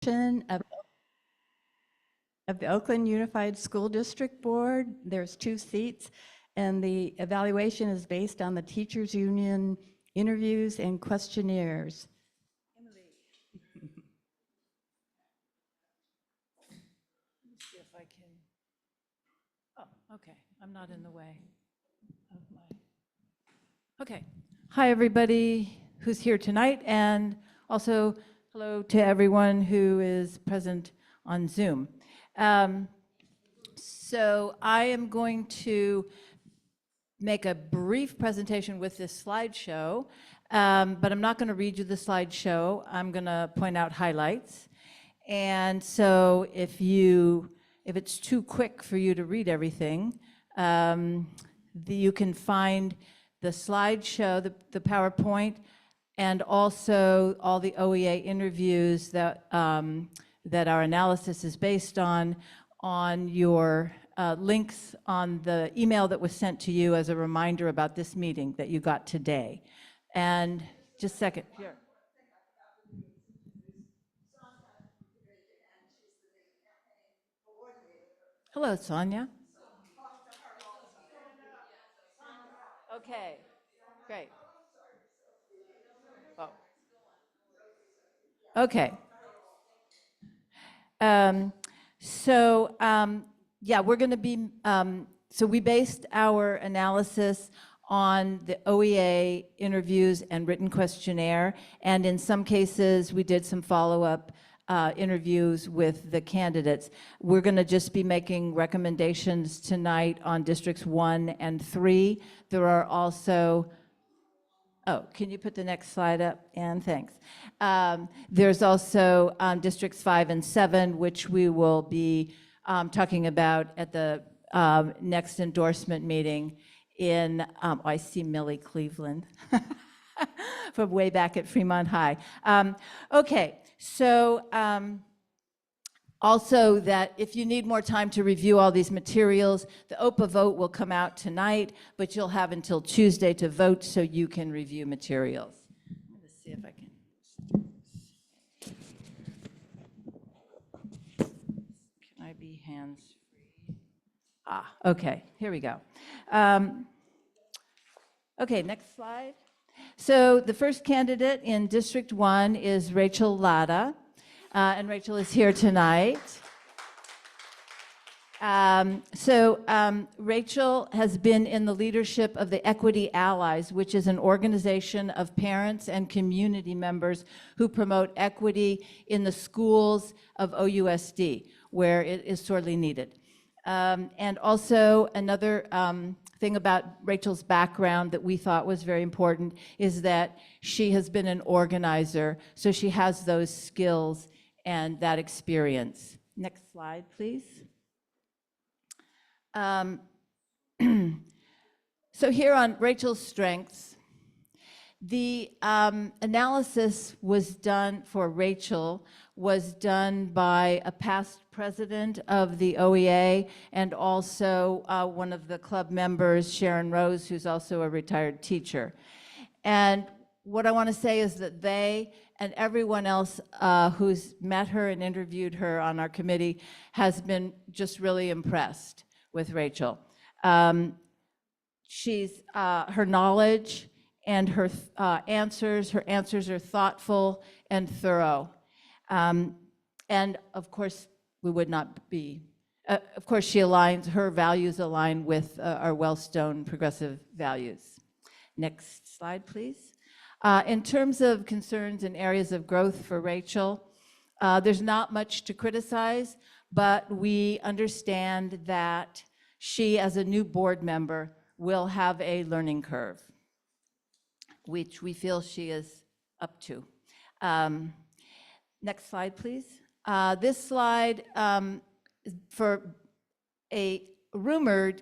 Of the Oakland Unified School District Board. There's 2 seats, and the evaluation is based on the teachers' union interviews and questionnaires. Emily. Let me see if I can. Oh, okay. I'm not in the way of my. Okay. Hi, everybody who's here tonight, and also hello to everyone who is present on Zoom. So I am going to make a brief presentation with this slideshow, but I'm not going to read you the slideshow. I'm going to point out highlights. And so if it's too quick for you to read everything, you can find the slideshow, the PowerPoint, and also all the OEA interviews that our analysis is based on your links on the email that was sent to you as a reminder about this meeting that you got today. And just a second, here. Hello, Sonia. Okay, great. Oh. Okay. Yeah, we're going to be, so we based our analysis on the OEA interviews and written questionnaire, and in some cases, we did some follow-up interviews with the candidates. We're going to just be making recommendations tonight on districts 1 and 3. There are also, oh, can you put the next slide up, Anne? Thanks. There's also districts 5 and 7, which we will be talking about at the next endorsement meeting in, I see Millie Cleveland from way back at Fremont High. Okay, so also that if you need more time to review all these materials, the OPA vote will come out tonight, but you'll have until Tuesday to vote so you can review materials. Let's see if I can. Can I be hands-free? Okay, here we go. Okay, next slide. So the first candidate in District 1 is Rachel Latta. And Rachel is here tonight. Rachel has been in the leadership of the Equity Allies, which is an organization of parents and community members who promote equity in the schools of OUSD, where it is sorely needed. And also another thing about Rachel's background that we thought was very important is that she has been an organizer, so she has those skills and that experience. Next slide, please. So here on Rachel's strengths, the analysis was done for Rachel was done by a past president of the OEA and also one of the club members, Sharon Rose, who's also a retired teacher. And what I want to say is that they and everyone else who's met her and interviewed her on our committee has been just really impressed with Rachel. She's her knowledge and her answers are thoughtful and thorough. And of course, we would not be, of course, her values align with our Wellstone progressive values. Next slide, please. In terms of concerns and areas of growth for Rachel, there's not much to criticize, but we understand that she, as a new board member, will have a learning curve, which we feel she is up to. Next slide, please. This slide for a rumored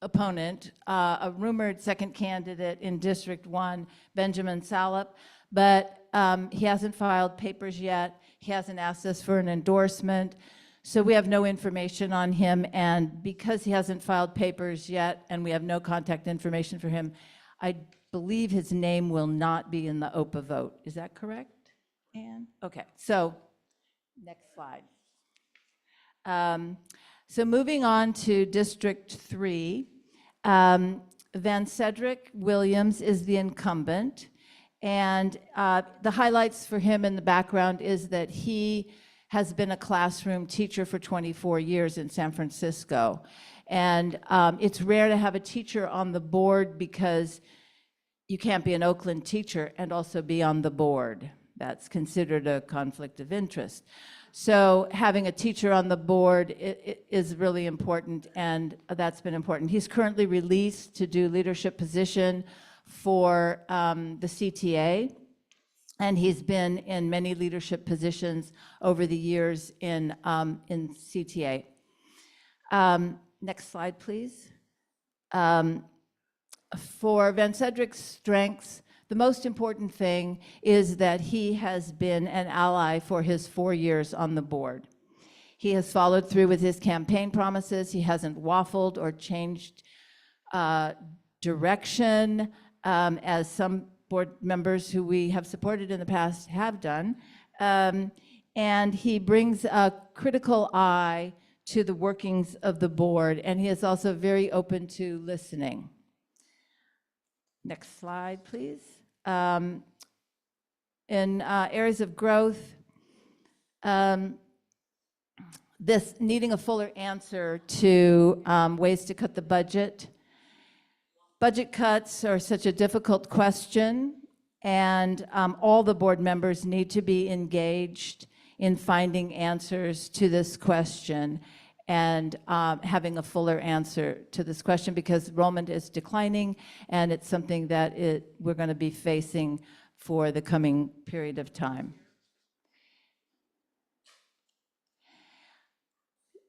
opponent, a rumored second candidate in District 1, Benjamin Salop, but he hasn't filed papers yet. He hasn't asked us for an endorsement, so we have no information on him, and because he hasn't filed papers yet and we have no contact information for him, I believe his name will not be in the OPA vote. Is that correct, Anne? Okay, so Next slide. So moving on to District 3, Van Cedric Williams is the incumbent. And the highlights for him in the background is that he has been a classroom teacher for 24 years in San Francisco. And it's rare to have a teacher on the board because you can't be an Oakland teacher and also be on the board. That's considered a conflict of interest. So having a teacher on the board is really important, and that's been important. He's currently released to do leadership position for the CTA, and he's been in many leadership positions over the years in CTA. Next slide, please. For Van Cedric's strengths, the most important thing is that he has been an ally for his 4 years on the board. He has followed through with his campaign promises. He hasn't waffled or changed direction, as some board members who we have supported in the past have done. And he brings a critical eye to the workings of the board, and he is also very open to listening. Next slide, please. In areas of growth, this needing a fuller answer to ways to cut the budget. Budget cuts are such a difficult question, and all the board members need to be engaged in finding answers to this question and having a fuller answer to this question, because enrollment is declining, and it's something that we're going to be facing for the coming period of time.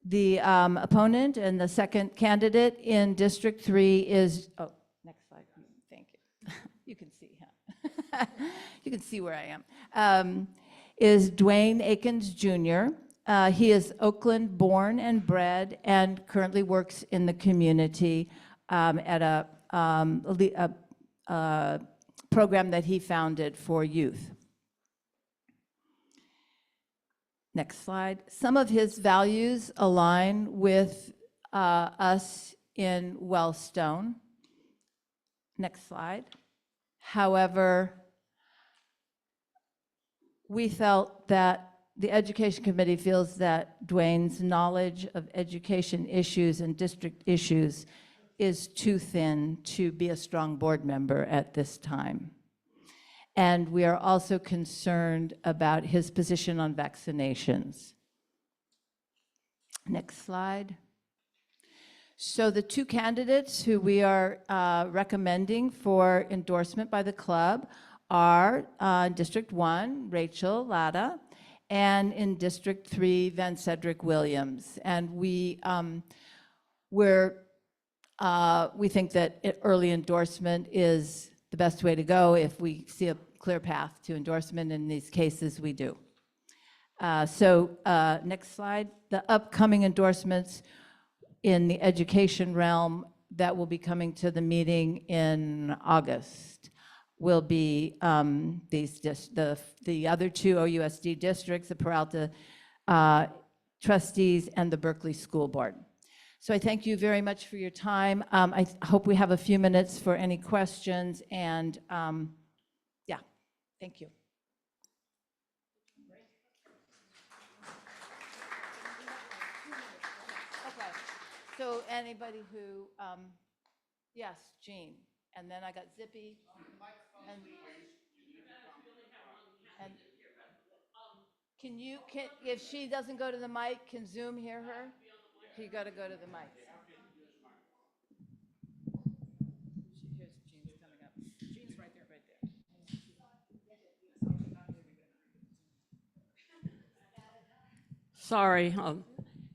The opponent and the second candidate in District 3 is, oh, next slide, thank you. You can see, huh? You can see where I am. Is Dwayne Akins Jr. He is Oakland born and bred and currently works in the community at a program that he founded for youth. Next slide. Some of his values align with us in Wellstone. Next slide. However, we felt that the Education Committee feels that Dwayne's knowledge of education issues and district issues is too thin to be a strong board member at this time. And we are also concerned about his position on vaccinations. Next slide. So the two candidates who we are recommending for endorsement by the club are District 1, Rachel Latta, and in District 3, Van Cedric Williams. And we think that early endorsement is the best way to go if we see a clear path to endorsement. In these cases, we do. Next slide. The upcoming endorsements in the education realm that will be coming to the meeting in August will be the other two OUSD districts, the Peralta trustees, and the Berkeley School Board. So I thank you very much for your time. I hope we have a few minutes for any questions, and yeah, thank you. Okay, so anybody who, yes, Jean, and then I got Zippy, and if she doesn't go to the mic, can Zoom hear her? You got to go to the mic. Here's Jean's coming up. Jean's right there, right there. Sorry,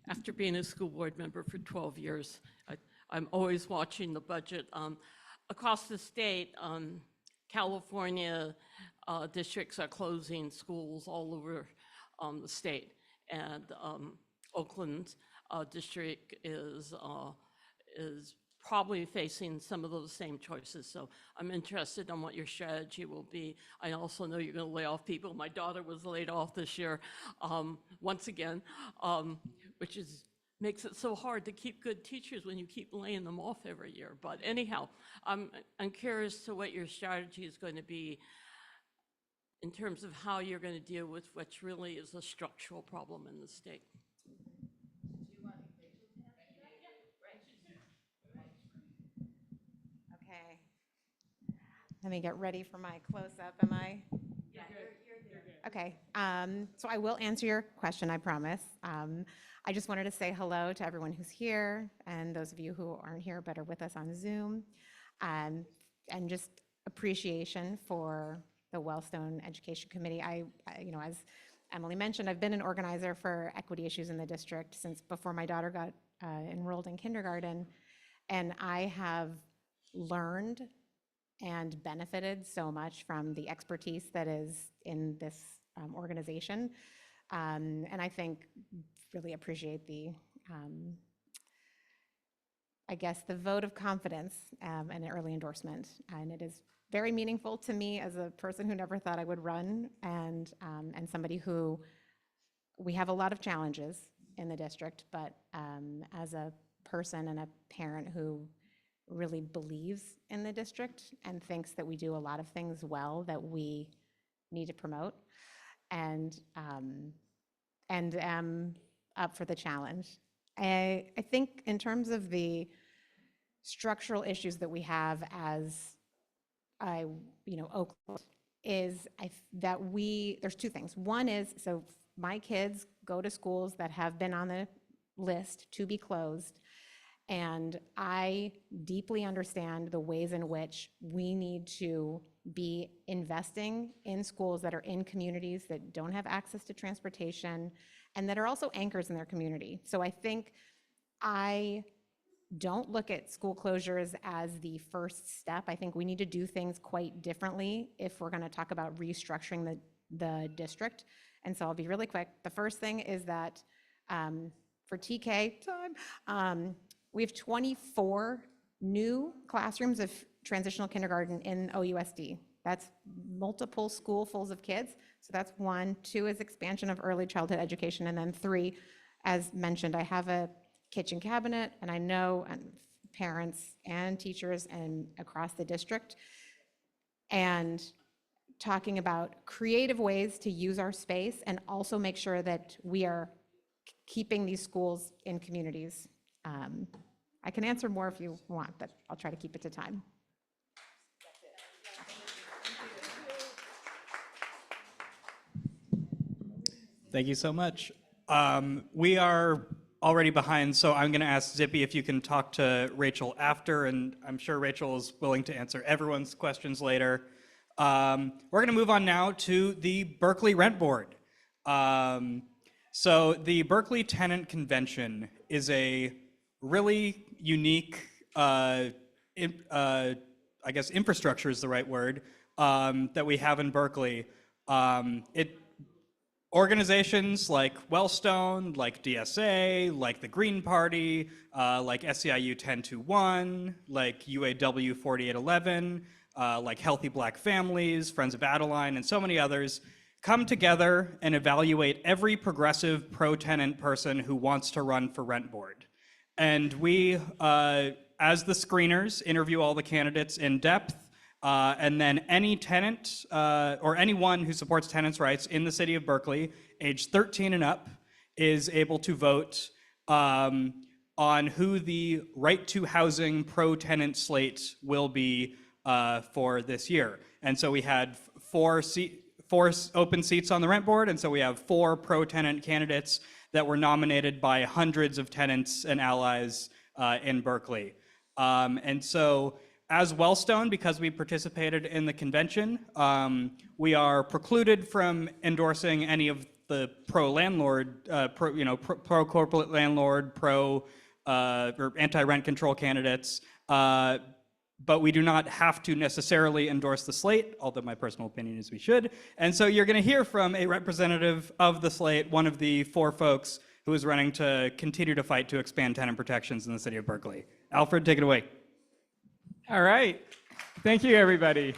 after being a school board member for 12 years, I'm always watching the budget. Across the state, California districts are closing schools all over the state, and Oakland district is probably facing some of those same choices. So I'm interested in what your strategy will be. I also know you're going to lay off people. My daughter was laid off this year, once again, which makes it so hard to keep good teachers when you keep laying them off every year. But anyhow, I'm curious to what your strategy is going to be in terms of how you're going to deal with what really is a structural problem in the state. Okay. Let me get ready for my close-up. Am I? Yeah, you're good. Okay. So I will answer your question, I promise. I just wanted to say hello to everyone who's here and those of you who aren't here but are with us on Zoom. And just appreciation for the Wellstone Education Committee. As Emily mentioned, I've been an organizer for equity issues in the district since before my daughter got enrolled in kindergarten. And I have learned and benefited so much from the expertise that is in this organization. And I think really appreciate the, the vote of confidence and an early endorsement. And it is very meaningful to me as a person who never thought I would run and somebody who, we have a lot of challenges in the district, but as a person and a parent who really believes in the district and thinks that we do a lot of things well that we need to promote, and am up for the challenge. I think in terms of the structural issues that we have as Oakland, there's two things. One is, so my kids go to schools that have been on the list to be closed, and I deeply understand the ways in which we need to be investing in schools that are in communities that don't have access to transportation and that are also anchors in their community. So I think I don't look at school closures as the first step. I think we need to do things quite differently if we're going to talk about restructuring the district. And so I'll be really quick. The first thing is that for TK time, we have 24 new classrooms of transitional kindergarten in OUSD. That's multiple schoolfuls of kids. So that's one. Two is expansion of early childhood education. And then three, as mentioned, I have a kitchen cabinet, and I know parents and teachers and across the district, and talking about creative ways to use our space and also make sure that we are keeping these schools in communities. I can answer more if you want, but I'll try to keep it to time. Thank you so much. We are already behind, so I'm going to ask Zippy if you can talk to Rachel after, and I'm sure Rachel is willing to answer everyone's questions later. We're going to move on now to the Berkeley Rent Board. So the Berkeley Tenant Convention is a really unique, I guess infrastructure is the right word, that we have in Berkeley. Organizations like Wellstone, like DSA, like the Green Party, like SEIU 1021, like UAW 4811, like Healthy Black Families, Friends of Adeline, and so many others, come together and evaluate every progressive pro-tenant person who wants to run for rent board. And we, as the screeners, interview all the candidates in depth, and then any tenant or anyone who supports tenants' rights in the city of Berkeley, age 13 and up, is able to vote on who the right to housing pro-tenant slate will be for this year. And so we had four open seats on the rent board, and so we have 4 pro-tenant candidates that were nominated by hundreds of tenants and allies in Berkeley. And so as Wellstone, because we participated in the convention, we are precluded from endorsing any of the pro-landlord, pro-corporate landlord, or anti-rent control candidates, but we do not have to necessarily endorse the slate, although my personal opinion is we should. And so you're going to hear from a representative of the slate, one of the 4 folks who is running to continue to fight to expand tenant protections in the city of Berkeley. Alfred, take it away. All right. Thank you, everybody.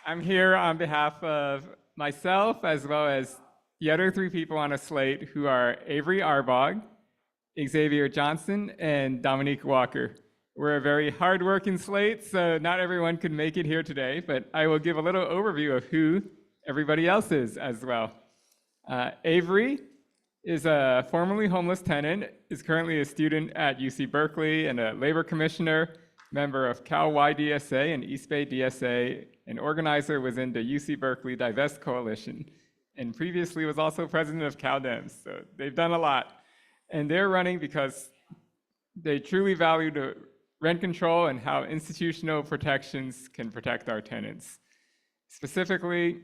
I'm here on behalf of myself as well as the other three people on a slate who are Avery Arbog, Xavier Johnson, and Dominique Walker. We're a very hardworking slate, so not everyone could make it here today, but I will give a little overview of who everybody else is as well. Avery is a formerly homeless tenant, is currently a student at UC Berkeley and a labor commissioner, member of Cal YDSA and East Bay DSA, and organizer within the UC Berkeley Divest Coalition, and previously was also president of Cal Dems, so they've done a lot. And they're running because they truly value the rent control and how institutional protections can protect our tenants. Specifically,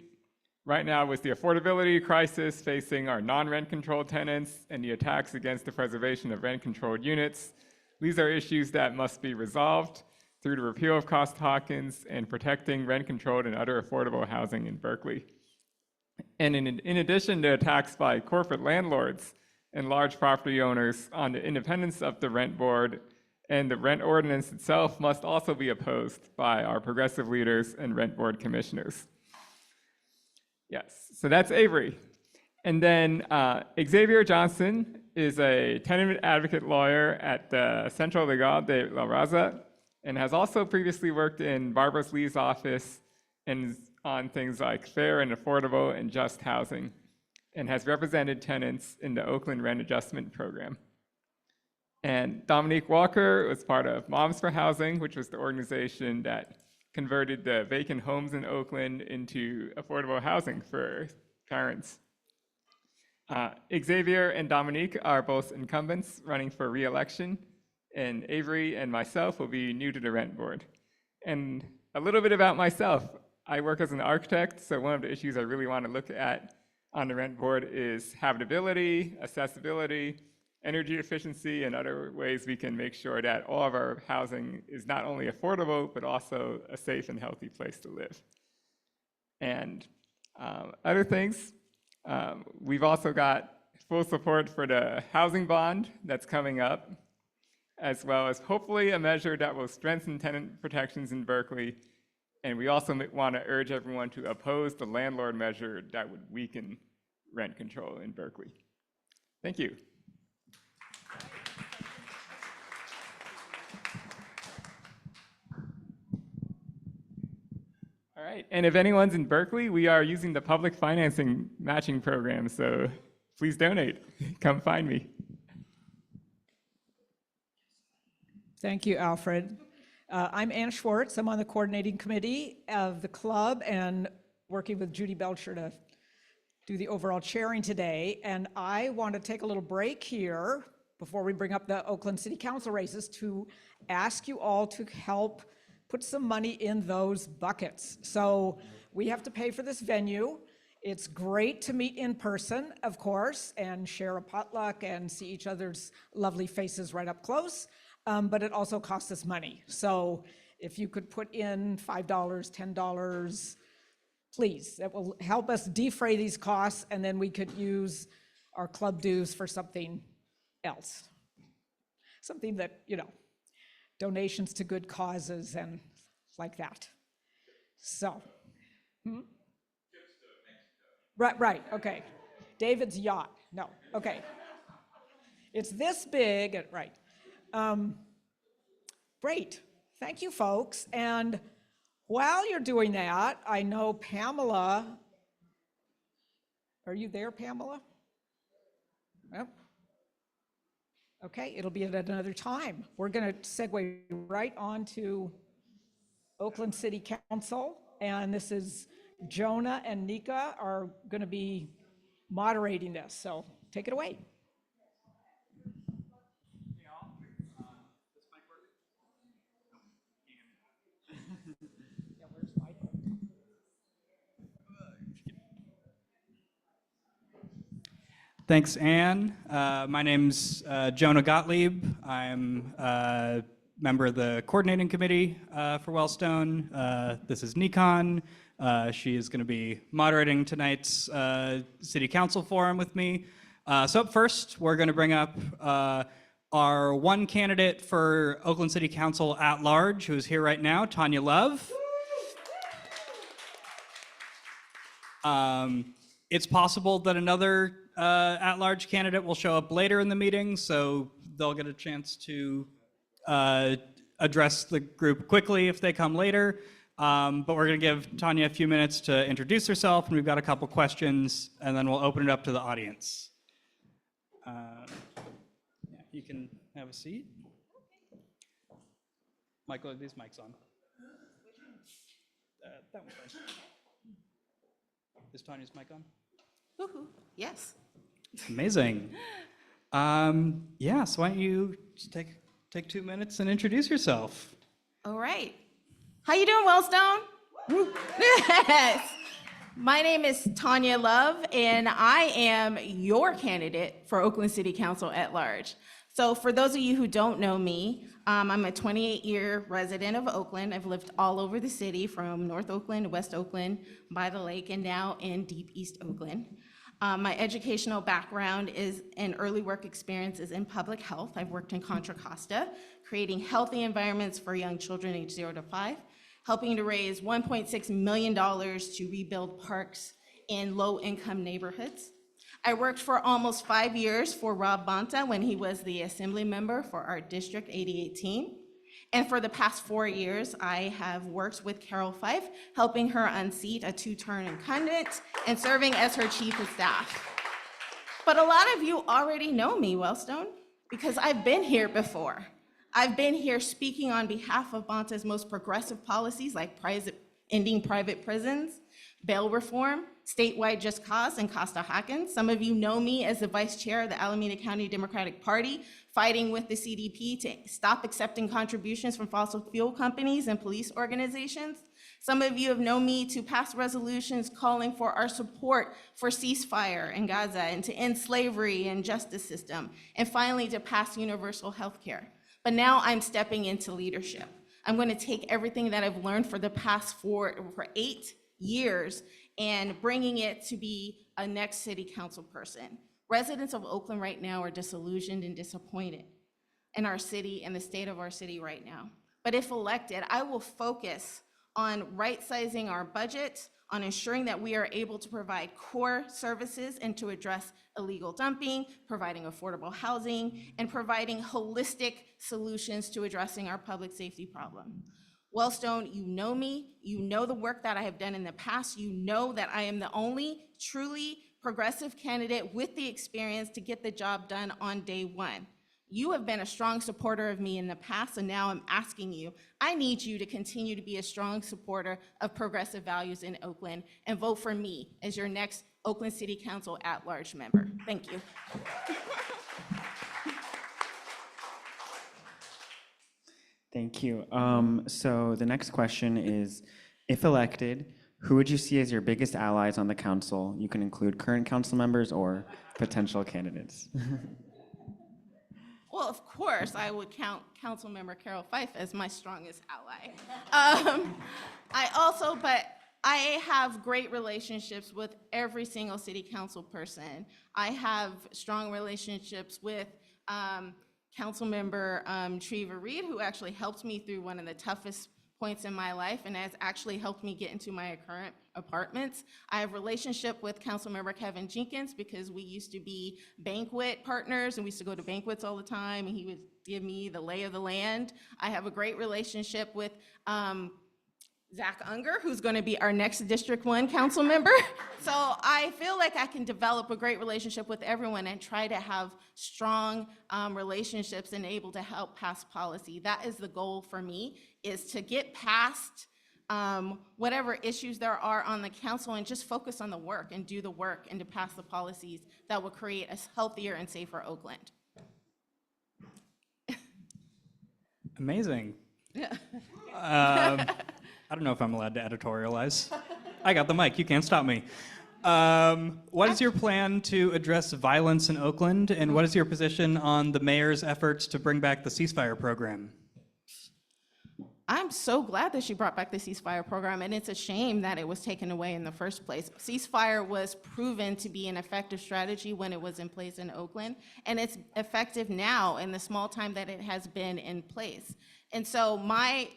right now with the affordability crisis facing our non-rent controlled tenants and the attacks against the preservation of rent-controlled units, these are issues that must be resolved through the repeal of Cost-Hawkins and protecting rent-controlled and other affordable housing in Berkeley. And in addition to attacks by corporate landlords and large property owners on the independence of the rent board, and the rent ordinance itself must also be opposed by our progressive leaders and rent board commissioners. Yes, so that's Avery. And then Xavier Johnson is a tenant advocate lawyer at the Centro Legal de La Raza and has also previously worked in Barbara Lee's office and on things like fair and affordable and just housing, and has represented tenants in the Oakland Rent Adjustment Program. And Dominique Walker was part of Moms for Housing, which was the organization that converted the vacant homes in Oakland into affordable housing for parents. Xavier and Dominique are both incumbents running for re-election, and Avery and myself will be new to the rent board. And a little bit about myself. I work as an architect, so one of the issues I really want to look at on the rent board is habitability, accessibility, energy efficiency, and other ways we can make sure that all of our housing is not only affordable, but also a safe and healthy place to live. And other things, we've also got full support for the housing bond that's coming up, as well as hopefully a measure that will strengthen tenant protections in Berkeley. And we also want to urge everyone to oppose the landlord measure that would weaken rent control in Berkeley. Thank you. All right, and if anyone's in Berkeley, we are using the public financing matching program, so please donate. Come find me. Thank you, Alfred. I'm Ann Schwartz. I'm on the coordinating committee of the club and working with Judy Belcher to do the overall chairing today. And I want to take a little break here before we bring up the Oakland City Council races to ask you all to help put some money in those buckets. So we have to pay for this venue. It's great to meet in person, of course, and share a potluck and see each other's lovely faces right up close. But it also costs us money. So if you could put in $5, $10, please, that will help us defray these costs, and then we could use our club dues for something else. Something that, you know, donations to good causes and like that. So, Right, okay. David's yacht, no, okay. It's this big, right. Great, thank you, folks. And while you're doing that, I know Pamela, are you there, Pamela? Well, okay, it'll be at another time. We're gonna segue right on to Oakland City Council, and this is Jonah and Nika are gonna be moderating this, so take it away. Thanks, Anne. My name's Jonah Gottlieb. I'm a member of the coordinating committee for Wellstone. This is Nikon. She is going to be moderating tonight's city council forum with me. So up first, we're going to bring up our one candidate for Oakland City Council at large, who is here right now, Tanya Love. It's possible that another at-large candidate will show up later in the meeting, so they'll get a chance to address the group quickly if they come later. But we're going to give Tanya a few minutes to introduce herself, and we've got a couple questions, and then we'll open it up to the audience. Yeah, you can have a seat. Michael, are these mics on? That one's fine. Is Tanya's mic on? Woohoo, yes. Amazing. Yeah, so why don't you just take 2 minutes and introduce yourself? All right. How you doing, Wellstone? Yes. My name is Tanya Love, and I am your candidate for Oakland City Council at large. So for those of you who don't know me, I'm a 28-year resident of Oakland. I've lived all over the city, from North Oakland to West Oakland, by the lake, and now in deep East Oakland. My educational background is and early work experience is in public health. I've worked in Contra Costa, creating healthy environments for young children aged 0 to 5, helping to raise $1.6 million to rebuild parks in low-income neighborhoods. I worked for almost 5 years for Rob Bonta when he was the assembly member for our District 8018. And for the past 4 years, I have worked with Carol Fife, helping her unseat a two-term incumbent and serving as her chief of staff. But a lot of you already know me, Wellstone, because I've been here before. I've been here speaking on behalf of Bonta's most progressive policies, like ending private prisons, bail reform, statewide Just Cause, and Costa-Hawkins. Some of you know me as the vice chair of the Alameda County Democratic Party, fighting with the CDP to stop accepting contributions from fossil fuel companies and police organizations. Some of you have known me to pass resolutions calling for our support for ceasefire in Gaza and to end slavery and justice system, and finally to pass universal health care. But now I'm stepping into leadership. I'm going to take everything that I've learned for the past 8 years and bringing it to be a next city council person. Residents of Oakland right now are disillusioned and disappointed in our city and the state of our city right now. But if elected, I will focus on right-sizing our budget, on ensuring that we are able to provide core services and to address illegal dumping, providing affordable housing, and providing holistic solutions to addressing our public safety problem. Wellstone, you know me, you know the work that I have done in the past, you know that I am the only truly progressive candidate with the experience to get the job done on day one. You have been a strong supporter of me in the past, and now I'm asking you, I need you to continue to be a strong supporter of progressive values in Oakland and vote for me as your next Oakland City Council at-large member. Thank you. Thank you. So the next question is, if elected, who would you see as your biggest allies on the council? You can include current council members or potential candidates. Well, of course, I would count Councilmember Carol Fife as my strongest ally. I have great relationships with every single city council person. I have strong relationships with Councilmember Treva Reed, who actually helped me through one of the toughest points in my life and has actually helped me get into my current apartments. I have a relationship with Councilmember Kevin Jenkins because we used to be banquet partners and we used to go to banquets all the time, and he would give me the lay of the land. I have a great relationship with Zach Unger, who's going to be our next District 1 council member. So I feel like I can develop a great relationship with everyone and try to have strong relationships and able to help pass policy. That is the goal for me, is to get past whatever issues there are on the council and just focus on the work and do the work and to pass the policies that will create a healthier and safer Oakland. Amazing. Yeah. I don't know if I'm allowed to editorialize. I got the mic, you can't stop me. What is your plan to address violence in Oakland, and what is your position on the mayor's efforts to bring back the ceasefire program? I'm so glad that she brought back the ceasefire program, and it's a shame that it was taken away in the first place. Ceasefire was proven to be an effective strategy when it was in place in Oakland, and it's effective now in the small time that it has been in place. And so my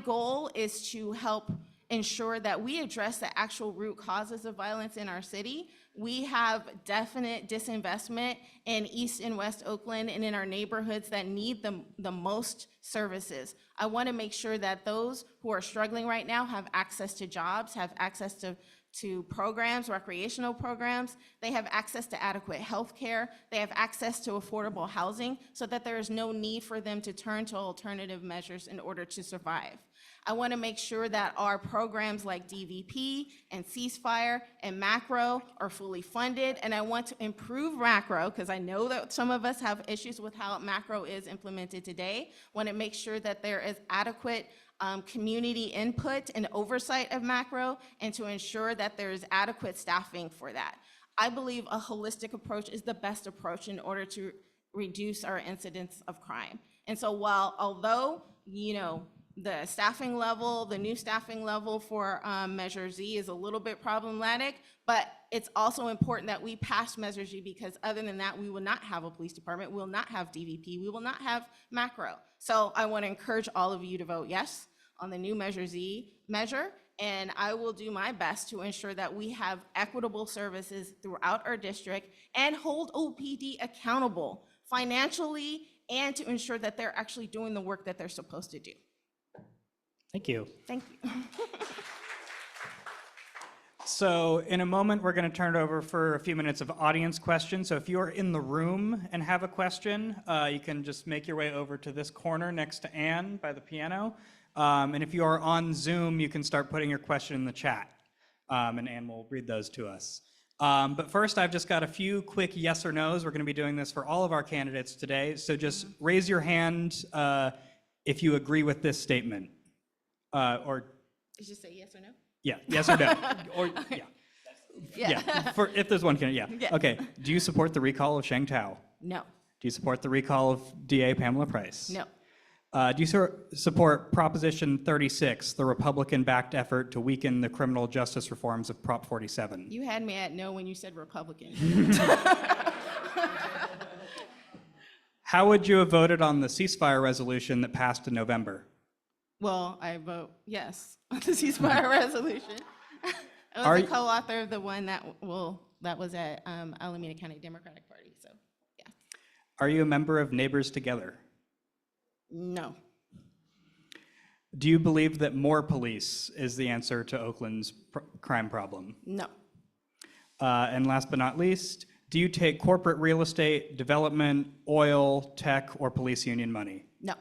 goal is to help ensure that we address the actual root causes of violence in our city. We have definite disinvestment in East and West Oakland and in our neighborhoods that need the most services. I want to make sure that those who are struggling right now have access to jobs, have access to programs, recreational programs. They have access to adequate health care. They have access to affordable housing so that there is no need for them to turn to alternative measures in order to survive. I want to make sure that our programs like DVP and Ceasefire and Macro are fully funded, and I want to improve Macro because I know that some of us have issues with how Macro is implemented today. I want to make sure that there is adequate community input and oversight of Macro, and to ensure that there is adequate staffing for that. I believe a holistic approach is the best approach in order to reduce our incidence of crime. And so although, the staffing level, the new staffing level for Measure Z is a little bit problematic, but it's also important that we pass Measure Z, because other than that, we will not have a police department, we will not have DVP, we will not have Macro. So I want to encourage all of you to vote yes on the new Measure Z measure, and I will do my best to ensure that we have equitable services throughout our district and hold OPD accountable financially, and to ensure that they're actually doing the work that they're supposed to do. Thank you. Thank you. So in a moment, we're going to turn it over for a few minutes of audience questions. So if you're in the room and have a question, you can just make your way over to this corner next to Anne by the piano. And if you are on Zoom, you can start putting your question in the chat, and Anne will read those to us. But first, I've just got a few quick yes or no's. We're going to be doing this for all of our candidates today. So just raise your hand if you agree with this statement. Or Just say yes or no? yeah, yes or no, or yeah, Yeah. For if there's one candidate, yeah. Yeah. Okay. Do you support the recall of Sheng Tao? No. Do you support the recall of DA Pamela Price? No. Do you support Proposition 36, the Republican-backed effort to weaken the criminal justice reforms of Prop 47? You had me at no when you said Republican. How would you have voted on the ceasefire resolution that passed in November? Well, I vote yes on the ceasefire resolution. I was a co-author of the one that was at Alameda County Democratic Party, so yeah. Are you a member of Neighbors Together? No. Do you believe that more police is the answer to Oakland's crime problem? No. And last but not least, do you take corporate real estate, development, oil, tech, or police union money? No.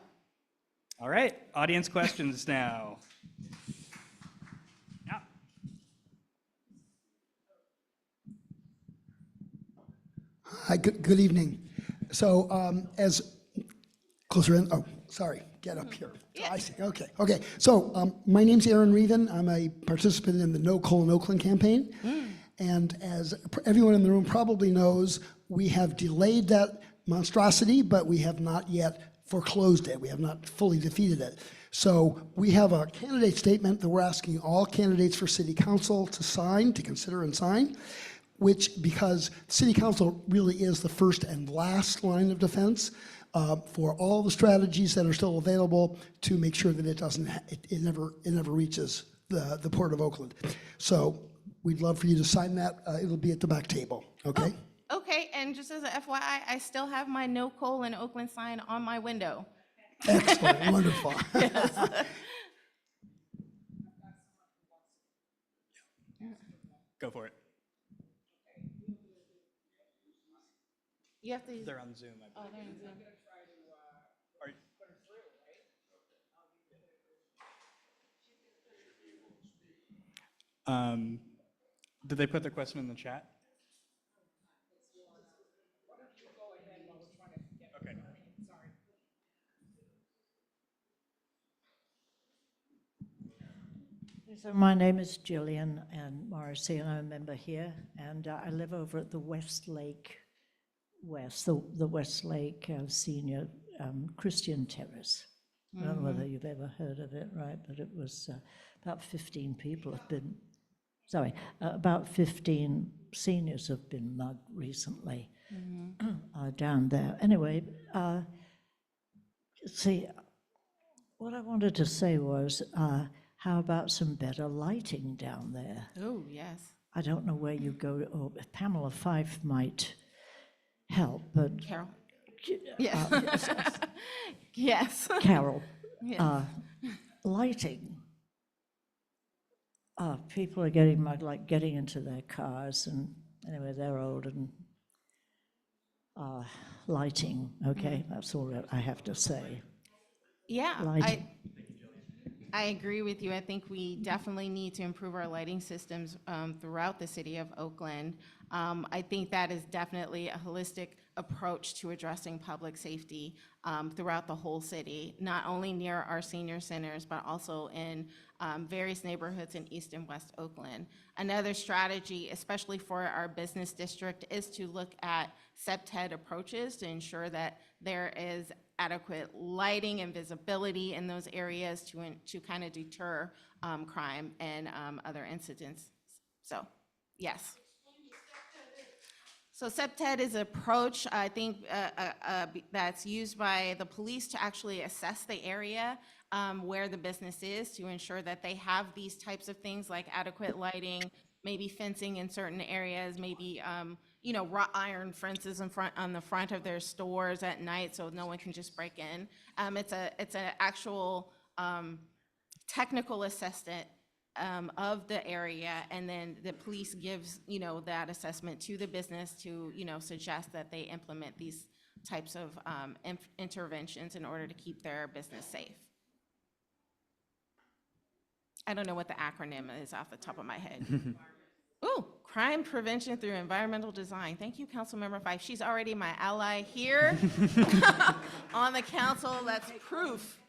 All right, audience questions now. Yeah. Hi, good evening. So as closer in, oh, sorry, get up here. Yeah. I see, okay. So my name's Aaron Reven. I'm a participant in the No Coal in Oakland campaign. And as everyone in the room probably knows, we have delayed that monstrosity, but we have not yet foreclosed it. We have not fully defeated it. So we have a candidate statement that we're asking all candidates for city council to sign, to consider and sign, which, because city council really is the first and last line of defense for all the strategies that are still available to make sure that it never reaches the Port of Oakland. So we'd love for you to sign that. It'll be at the back table, okay? Oh, okay, and just as a FYI, I still have my No Coal in Oakland sign on my window. Excellent, wonderful. Go for it. You have to use. They're on Zoom, I believe. Oh, they're in Zoom. Did they put their question in the chat? Okay. So my name is Gillian and Morrissey, and I'm a member here, and I live over at the Westlake West, the Westlake Senior Christian Terrace. I don't know whether you've ever heard of it, right? But it was about 15 people have been, about 15 seniors have been mugged recently down there. Anyway, see, what I wanted to say was, how about some better lighting down there? Oh, yes. I don't know where you go, or Pamela Fife might help, but Carol. yes. Yes. Carol, Yes. lighting. People are getting mugged, like getting into their cars, and anyway, they're old, and lighting, okay, that's all that I have to say. Yeah, Lighting. I agree with you. I think we definitely need to improve our lighting systems throughout the city of Oakland. I think that is definitely a holistic approach to addressing public safety throughout the whole city, not only near our senior centers, but also in various neighborhoods in East and West Oakland. Another strategy, especially for our business district, is to look at septet approaches to ensure that there is adequate lighting and visibility in those areas to kind of deter crime and other incidents. So, yes. So septet is an approach, I think, that's used by the police to actually assess the area where the business is to ensure that they have these types of things like adequate lighting, maybe fencing in certain areas, maybe wrought iron fences on the front of their stores at night so no one can just break in. It's an actual technical assessment of the area, and then the police gives that assessment to the business to suggest that they implement these types of interventions in order to keep their business safe. I don't know what the acronym is off the top of my head. Ooh, crime prevention through environmental design. Thank you, Councilmember Fife. She's already my ally here on the council. That's proof.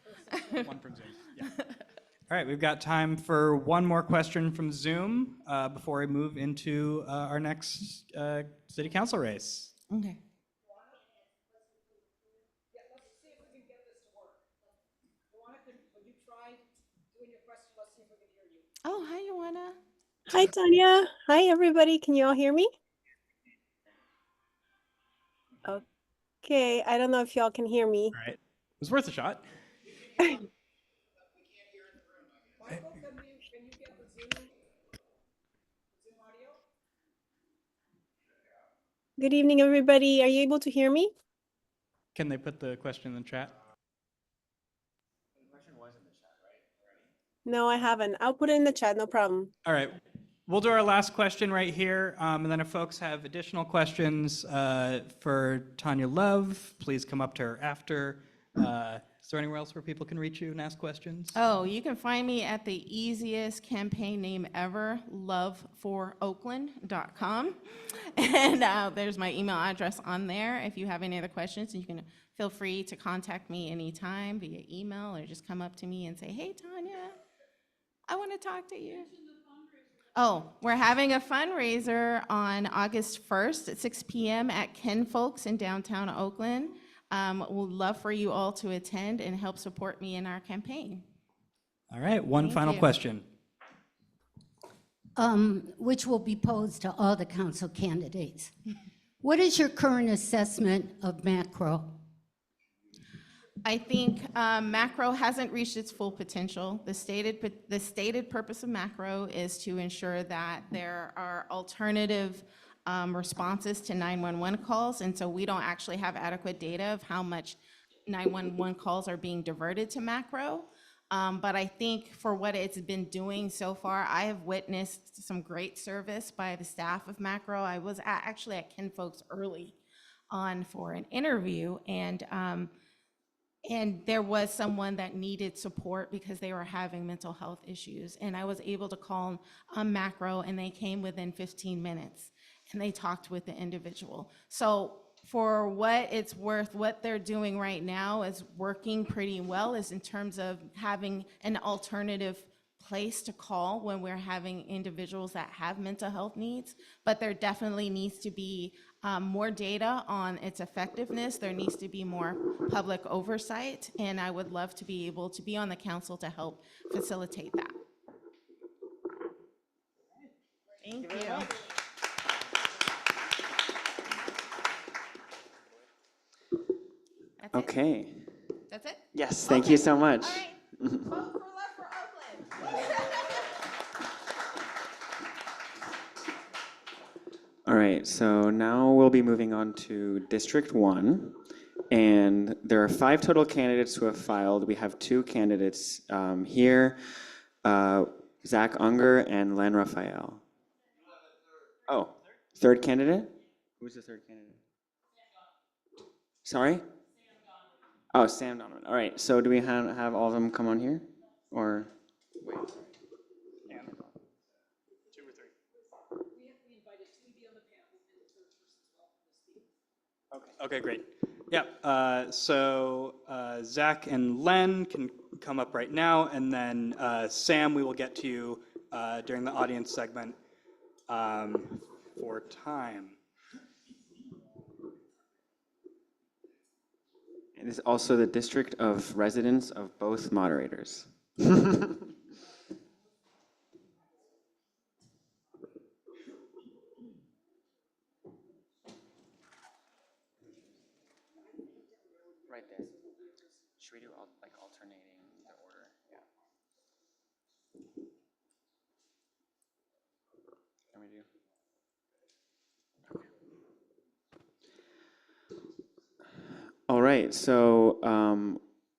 One from Zoom. Yeah. All right, we've got time for one more question from Zoom before we move into our next city council race. Okay. Oh, hi, Joanna. Hi, Tanya. Hi, everybody. Can you all hear me? Okay, I don't know if y'all can hear me. All right, it was worth a shot. Good evening, everybody. Are you able to hear me? Can they put the question in the chat? No, I haven't. I'll put it in the chat, no problem. All right, we'll do our last question right here, and then if folks have additional questions for Tanya Love, please come up to her after. Is there anywhere else where people can reach you and ask questions? Oh, you can find me at the easiest campaign name ever, loveforoakland.com. And there's my email address on there. If you have any other questions, you can feel free to contact me anytime via email or just come up to me and say, hey, Tanya, I want to talk to you. Oh, we're having a fundraiser on August 1st at 6 p.m. at Ken Folks in downtown Oakland. We'd love for you all to attend and help support me in our campaign. All right, one final question. Which will be posed to all the council candidates. What is your current assessment of macro? I think macro hasn't reached its full potential. The stated purpose of macro is to ensure that there are alternative responses to 911 calls, and so we don't actually have adequate data of how much 911 calls are being diverted to macro. But I think for what it's been doing so far, I have witnessed some great service by the staff of macro. I was actually at Ken Folks early on for an interview, and there was someone that needed support because they were having mental health issues. And I was able to call macro, and they came within 15 minutes, and they talked with the individual. So for what it's worth, what they're doing right now is working pretty well, is in terms of having an alternative place to call when we're having individuals that have mental health needs. But there definitely needs to be more data on its effectiveness. There needs to be more public oversight, and I would love to be able to be on the council to help facilitate that. Thank you. That's it? Okay. That's it? Yes, thank you so much. All right. Vote for love for Oakland. All right, so now we'll be moving on to District 1. And there are 5 total candidates who have filed. We have 2 candidates here, Zach Unger and Len Raphael. Oh, third candidate? Who's the third candidate? Sorry? Oh, Sam Donovan. All right, so do we have all of them come on here? Or wait? Okay, great. Yeah, so Zach and Len can come up right now, and then Sam, we will get to you during the audience segment for time. It is also the district of residence of both moderators. Right there. Should we do like alternating the order? Yeah. Can we do? Okay. All right, so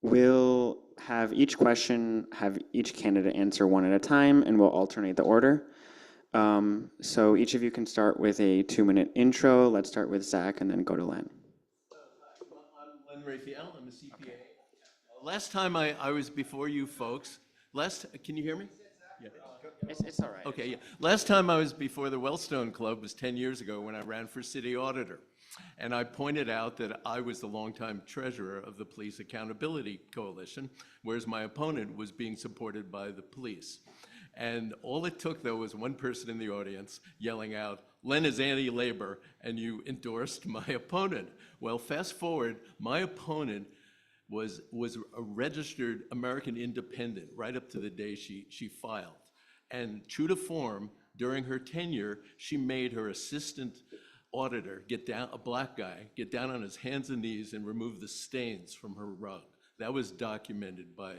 we'll have each question, have each candidate answer one at a time, and we'll alternate the order. So each of you can start with a 2-minute intro. Let's start with Zach and then go to Len. I'm Len Raphael, I'm a CPA. Last time I was before you folks, can you hear me? Yeah. It's all right. Okay, yeah. Last time I was before the Wellstone Club was 10 years ago when I ran for city auditor. And I pointed out that I was the longtime treasurer of the Police Accountability Coalition, whereas my opponent was being supported by the police. And all it took, though, was one person in the audience yelling out, "Len is anti-labor," and you endorsed my opponent. Well, fast forward, my opponent was a registered American independent right up to the day she filed. And true to form, during her tenure, she made her assistant auditor a black guy, get down on his hands and knees and remove the stains from her rug. That was documented by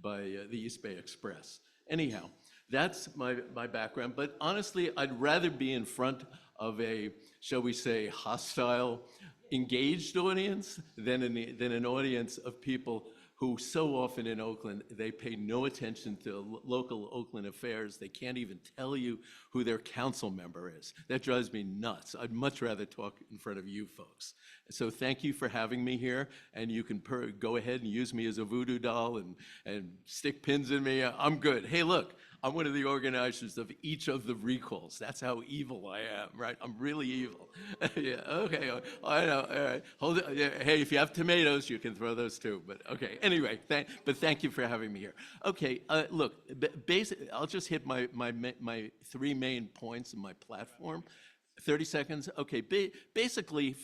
the East Bay Express. Anyhow, that's my background, but honestly, I'd rather be in front of a, shall we say, hostile, engaged audience than an audience of people who so often in Oakland, they pay no attention to local Oakland affairs. They can't even tell you who their council member is. That drives me nuts. I'd much rather talk in front of you folks. So thank you for having me here, and you can go ahead and use me as a voodoo doll and stick pins in me. I'm good. Hey, look, I'm one of the organizers of each of the recalls. That's how evil I am, right? I'm really evil. Yeah, okay, I know, all right. Hold it. Yeah, hey, if you have tomatoes, you can throw those too, but okay. Anyway, thank you for having me here. Okay, look, I'll just hit my 3 main points in my platform. 30 seconds? Okay, basically,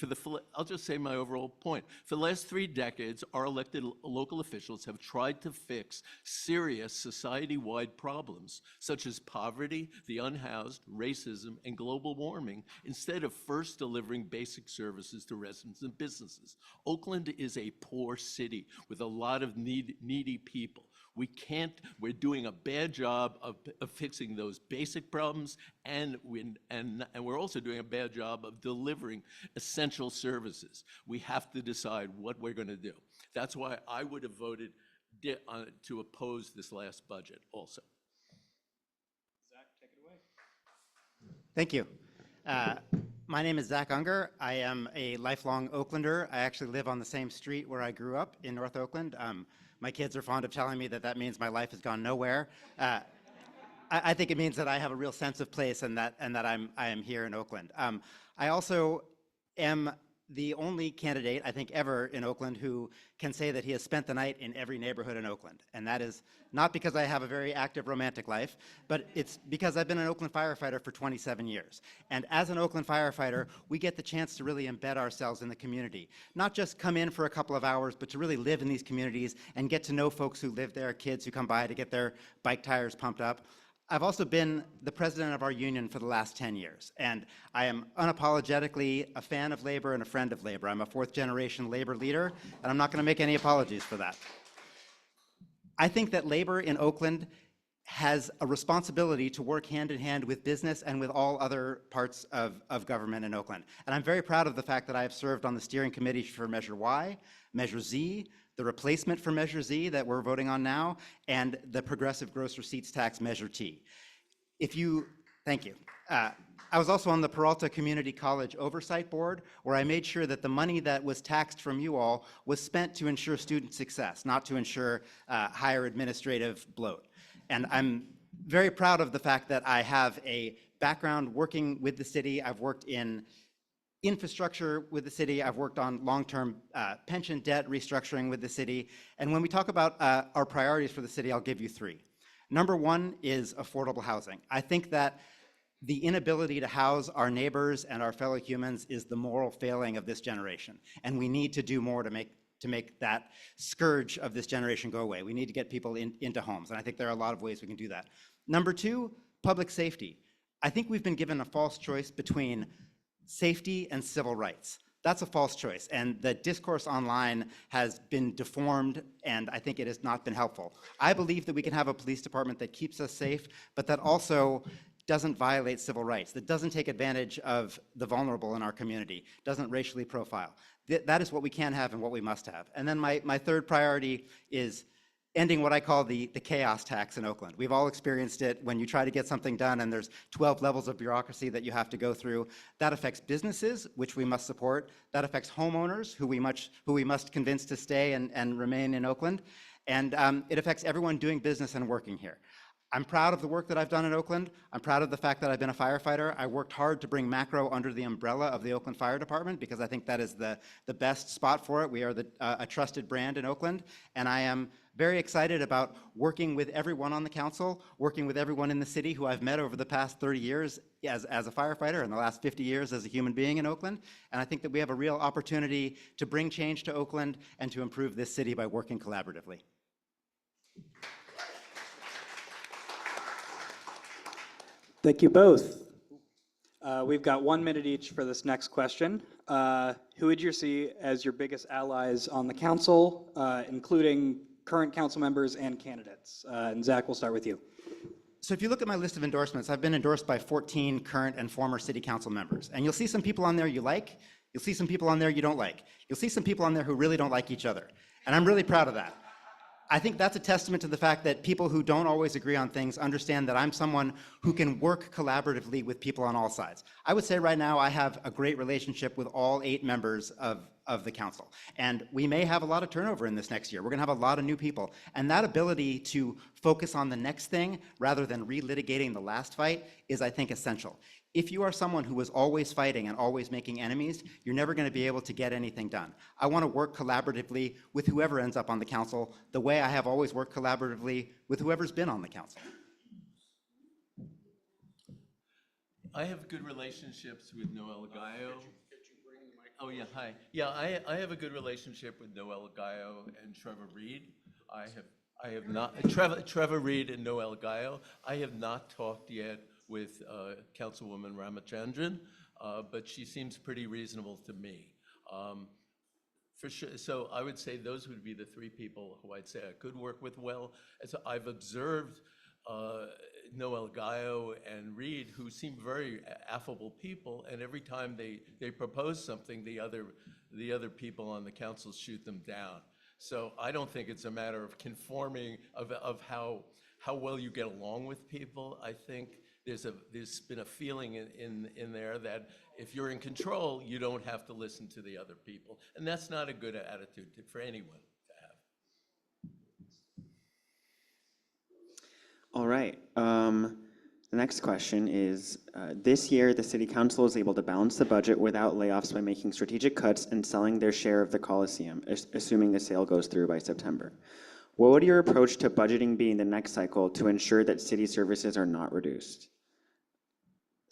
I'll just say my overall point. For the last 3 decades, our elected local officials have tried to fix serious society-wide problems, such as poverty, the unhoused, racism, and global warming, instead of first delivering basic services to residents and businesses. Oakland is a poor city with a lot of needy people. We're doing a bad job of fixing those basic problems, and we're also doing a bad job of delivering essential services. We have to decide what we're going to do. That's why I would have voted to oppose this last budget also. Zach, take it away. Thank you. My name is Zach Unger. I am a lifelong Oaklander. I actually live on the same street where I grew up in North Oakland. My kids are fond of telling me that means my life has gone nowhere. I think it means that I have a real sense of place and that I am here in Oakland. I also am the only candidate, I think, ever in Oakland who can say that he has spent the night in every neighborhood in Oakland. And that is not because I have a very active romantic life, but it's because I've been an Oakland firefighter for 27 years. And as an Oakland firefighter, we get the chance to really embed ourselves in the community. Not just come in for a couple of hours, but to really live in these communities and get to know folks who live there, kids who come by to get their bike tires pumped up. I've also been the president of our union for the last 10 years, and I am unapologetically a fan of labor and a friend of labor. I'm a fourth-generation labor leader, and I'm not going to make any apologies for that. I think that labor in Oakland has a responsibility to work hand in hand with business and with all other parts of government in Oakland. And I'm very proud of the fact that I have served on the steering committee for Measure Y, Measure Z, the replacement for Measure Z that we're voting on now, and the progressive gross receipts tax Measure T. Thank you. I was also on the Peralta Community College Oversight Board, where I made sure that the money that was taxed from you all was spent to ensure student success, not to ensure higher administrative bloat. And I'm very proud of the fact that I have a background working with the city. I've worked in infrastructure with the city. I've worked on long-term pension debt restructuring with the city. And when we talk about our priorities for the city, I'll give you three. Number one is affordable housing. I think that the inability to house our neighbors and our fellow humans is the moral failing of this generation. And we need to do more to make that scourge of this generation go away. We need to get people into homes. And I think there are a lot of ways we can do that. Number two, public safety. I think we've been given a false choice between safety and civil rights. That's a false choice, and the discourse online has been deformed, and I think it has not been helpful. I believe that we can have a police department that keeps us safe, but that also doesn't violate civil rights, that doesn't take advantage of the vulnerable in our community, doesn't racially profile. That is what we can have and what we must have. And then my third priority is ending what I call the chaos tax in Oakland. We've all experienced it when you try to get something done and there's 12 levels of bureaucracy that you have to go through. That affects businesses, which we must support. That affects homeowners, who we must convince to stay and remain in Oakland. And it affects everyone doing business and working here. I'm proud of the work that I've done in Oakland. I'm proud of the fact that I've been a firefighter. I worked hard to bring Macro under the umbrella of the Oakland Fire Department because I think that is the best spot for it. We are a trusted brand in Oakland, and I am very excited about working with everyone on the council, working with everyone in the city who I've met over the past 30 years as a firefighter and the last 50 years as a human being in Oakland. And I think that we have a real opportunity to bring change to Oakland and to improve this city by working collaboratively. Thank you both. We've got 1 minute each for this next question. Who would you see as your biggest allies on the council, including current council members and candidates? And Zach, we'll start with you. So if you look at my list of endorsements, I've been endorsed by 14 current and former city council members. And you'll see some people on there you like, you'll see some people on there you don't like. You'll see some people on there who really don't like each other. And I'm really proud of that. I think that's a testament to the fact that people who don't always agree on things understand that I'm someone who can work collaboratively with people on all sides. I would say right now I have a great relationship with all 8 members of the council. And we may have a lot of turnover in this next year. We're gonna have a lot of new people. And that ability to focus on the next thing rather than relitigating the last fight is, I think, essential. If you are someone who is always fighting and always making enemies, you're never going to be able to get anything done. I want to work collaboratively with whoever ends up on the council, the way I have always worked collaboratively with whoever's been on the council. I have good relationships with Noel Gallo. Oh yeah, hi. Yeah, I have a good relationship with Noel Gallo and Trevor Reed. I have not Trevor Reed and Noel Gallo. I have not talked yet with Councilwoman Ramachandran, but she seems pretty reasonable to me. For sure, so I would say those would be the 3 people who I'd say I could work with well. As I've observed Noel Gallo and Reed, who seem very affable people, and every time they propose something, the other people on the council shoot them down. So I don't think it's a matter of conforming, of how well you get along with people. I think there's been a feeling in there that if you're in control, you don't have to listen to the other people. And that's not a good attitude for anyone to have. All right. The next question is, this year, the city council was able to balance the budget without layoffs by making strategic cuts and selling their share of the Coliseum, assuming the sale goes through by September. What would your approach to budgeting be in the next cycle to ensure that city services are not reduced?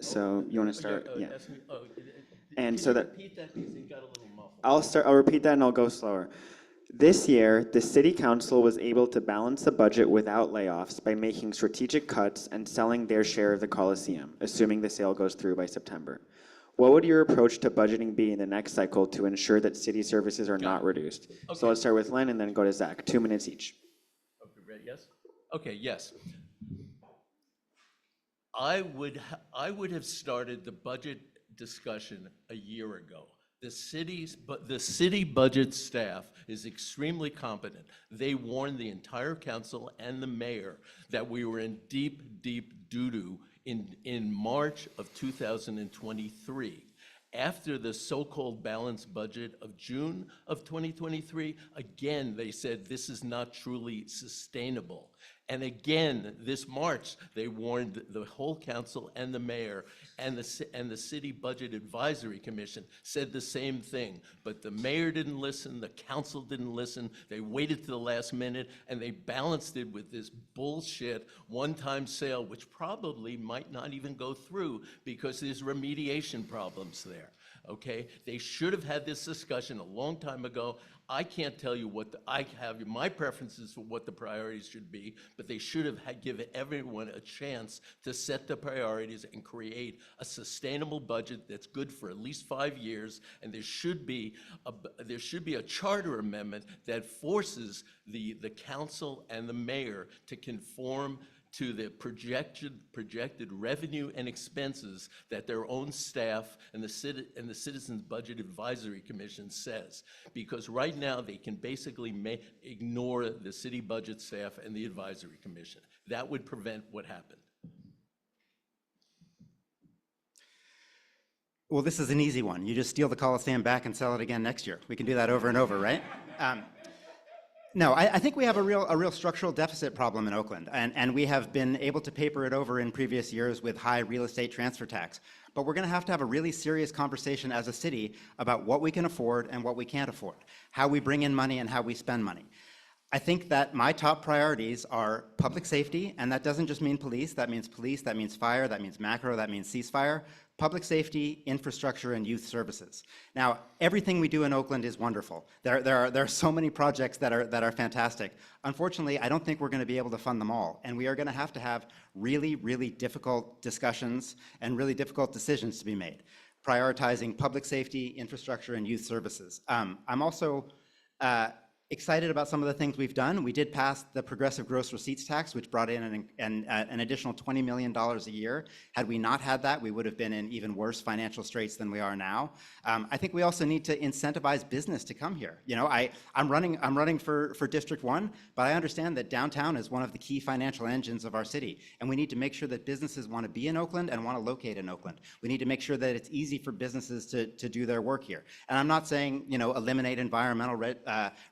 So you want to start? Yeah. And so that, Repeat that because it got a little muffled. I'll repeat that and I'll go slower. This year, the city council was able to balance the budget without layoffs by making strategic cuts and selling their share of the Coliseum, assuming the sale goes through by September. What would your approach to budgeting be in the next cycle to ensure that city services are not reduced? Okay. So let's start with Len and then go to Zach. 2 minutes each. Okay, ready? Yes? Okay, yes. I would have started the budget discussion a year ago. The city budget staff is extremely competent. They warned the entire council and the mayor that we were in deep, deep doo-doo in March of 2023. After the so-called balanced budget of June of 2023, again, they said this is not truly sustainable. And again, this March, they warned the whole council and the mayor and the City Budget Advisory Commission said the same thing. But the mayor didn't listen, the council didn't listen, they waited to the last minute, and they balanced it with this bullshit one-time sale, which probably might not even go through because there's remediation problems there. Okay, they should have had this discussion a long time ago. I can't tell you what I have my preferences for what the priorities should be, but they should have given everyone a chance to set the priorities and create a sustainable budget that's good for at least 5 years. And there should be a charter amendment that forces the council and the mayor to conform to the projected revenue and expenses that their own staff and the Citizens Budget Advisory Commission says. Because right now they can basically ignore the city budget staff and the advisory commission. That would prevent what happened. Well, this is an easy one. You just steal the Coliseum back and sell it again next year. We can do that over and over, right? No, I think we have a real structural deficit problem in Oakland, and we have been able to paper it over in previous years with high real estate transfer tax. But we're going to have a really serious conversation as a city about what we can afford and what we can't afford, how we bring in money and how we spend money. I think that my top priorities are public safety, and that doesn't just mean police, that means fire, that means macro, that means ceasefire, public safety, infrastructure, and youth services. Now, everything we do in Oakland is wonderful. There are so many projects that are fantastic. Unfortunately, I don't think we're going to be able to fund them all, and we are going to have really, really difficult discussions and really difficult decisions to be made, prioritizing public safety, infrastructure, and youth services. I'm also excited about some of the things we've done. We did pass the progressive gross receipts tax, which brought in an additional $20 million a year. Had we not had that, we would have been in even worse financial straits than we are now. I think we also need to incentivize business to come here. You know, I'm running for District 1, but I understand that downtown is one of the key financial engines of our city, and we need to make sure that businesses want to be in Oakland and want to locate in Oakland. We need to make sure that it's easy for businesses to do their work here. And I'm not saying, you know, eliminate environmental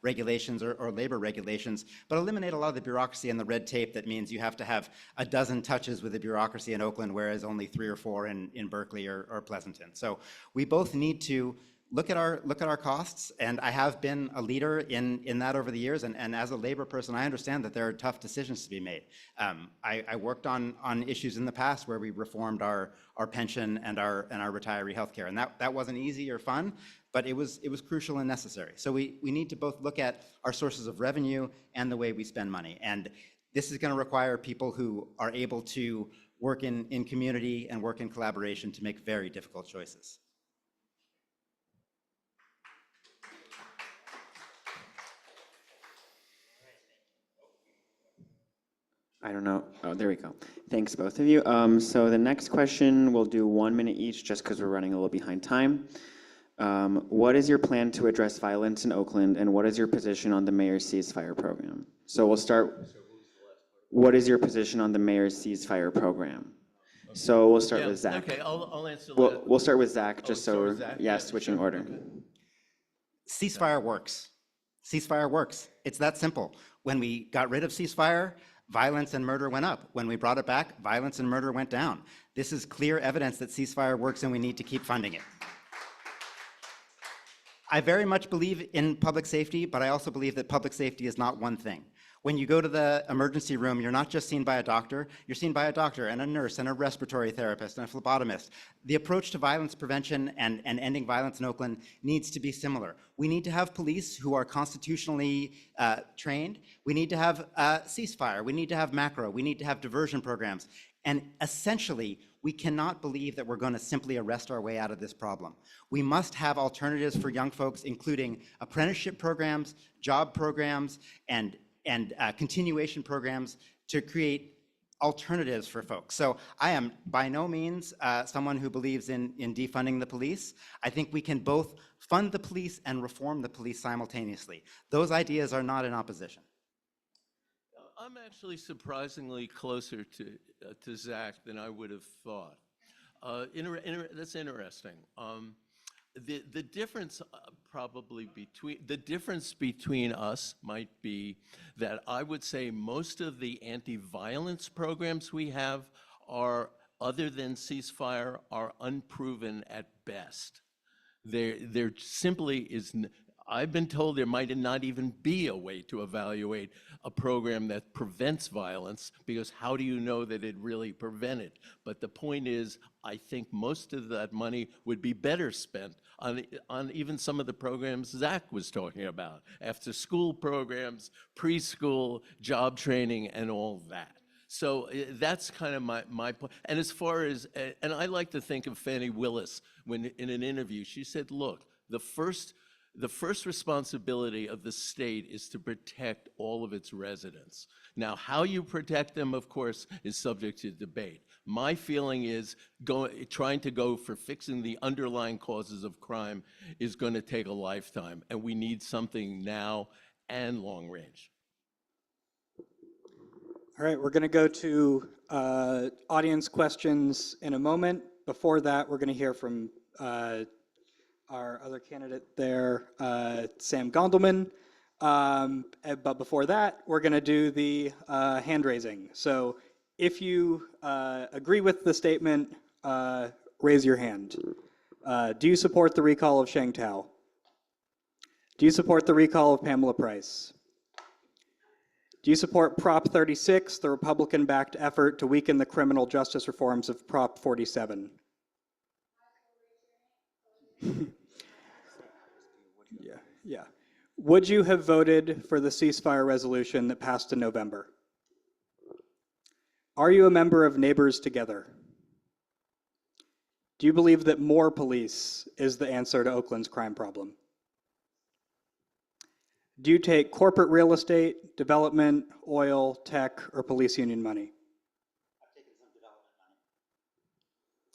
regulations or labor regulations, but eliminate a lot of the bureaucracy and the red tape that means you have to have a dozen touches with the bureaucracy in Oakland, whereas only 3 or 4 in Berkeley or Pleasanton. So we both need to look at our costs, and I have been a leader in that over the years, and as a labor person, I understand that there are tough decisions to be made. I worked on issues in the past where we reformed our pension and our retiree health care, and that wasn't easy or fun, but it was crucial and necessary. So we need to both look at our sources of revenue and the way we spend money. And this is going to require people who are able to work in community and work in collaboration to make very difficult choices. I don't know. Oh, there we go. Thanks, both of you. So the next question, we'll do 1 minute each just because we're running a little behind time. What is your plan to address violence in Oakland, and what is your position on the mayor's ceasefire program? So we'll start. What is your position on the mayor's ceasefire program? Okay. So we'll start with Zach. Okay, I'll answer that. We'll start with Zach, just so, Zach? yeah, switching order. Okay. Ceasefire works. Ceasefire works. It's that simple. When we got rid of ceasefire, violence and murder went up. When we brought it back, violence and murder went down. This is clear evidence that ceasefire works and we need to keep funding it. I very much believe in public safety, but I also believe that public safety is not one thing. When you go to the emergency room, you're not just seen by a doctor, you're seen by a doctor and a nurse and a respiratory therapist and a phlebotomist. The approach to violence prevention and ending violence in Oakland needs to be similar. We need to have police who are constitutionally trained. We need to have ceasefire. We need to have macro. We need to have diversion programs. And essentially, we cannot believe that we're going to simply arrest our way out of this problem. We must have alternatives for young folks, including apprenticeship programs, job programs, and continuation programs to create alternatives for folks. So I am by no means someone who believes in defunding the police. I think we can both fund the police and reform the police simultaneously. Those ideas are not in opposition. I'm actually surprisingly closer to Zach than I would have thought. That's interesting. The difference between us might be that I would say most of the anti-violence programs we have are, other than ceasefire, are unproven at best. There simply is. I've been told there might not even be a way to evaluate a program that prevents violence, because how do you know that it really prevented? But the point is, I think most of that money would be better spent on even some of the programs Zach was talking about, after school programs, preschool, job training, and all that. So that's kind of my point. And as far as, and I like to think of Fannie Willis when in an interview, she said, look, the first responsibility of the state is to protect all of its residents. Now, how you protect them, of course, is subject to debate. My feeling is trying to go for fixing the underlying causes of crime is going to take a lifetime, and we need something now and long range. All right, we're going to go to audience questions in a moment. Before that, we're going to hear from our other candidate there, Sam Gondelman. But before that, we're going to do the hand raising. So if you agree with the statement, raise your hand. Do you support the recall of Sheng Tao? Do you support the recall of Pamela Price? Do you support Prop 36, the Republican-backed effort to weaken the criminal justice reforms of Prop 47? Yeah. Would you have voted for the ceasefire resolution that passed in November? Are you a member of Neighbors Together? Do you believe that more police is the answer to Oakland's crime problem? Do you take corporate real estate, development, oil, tech, or police union money? I've taken some development money,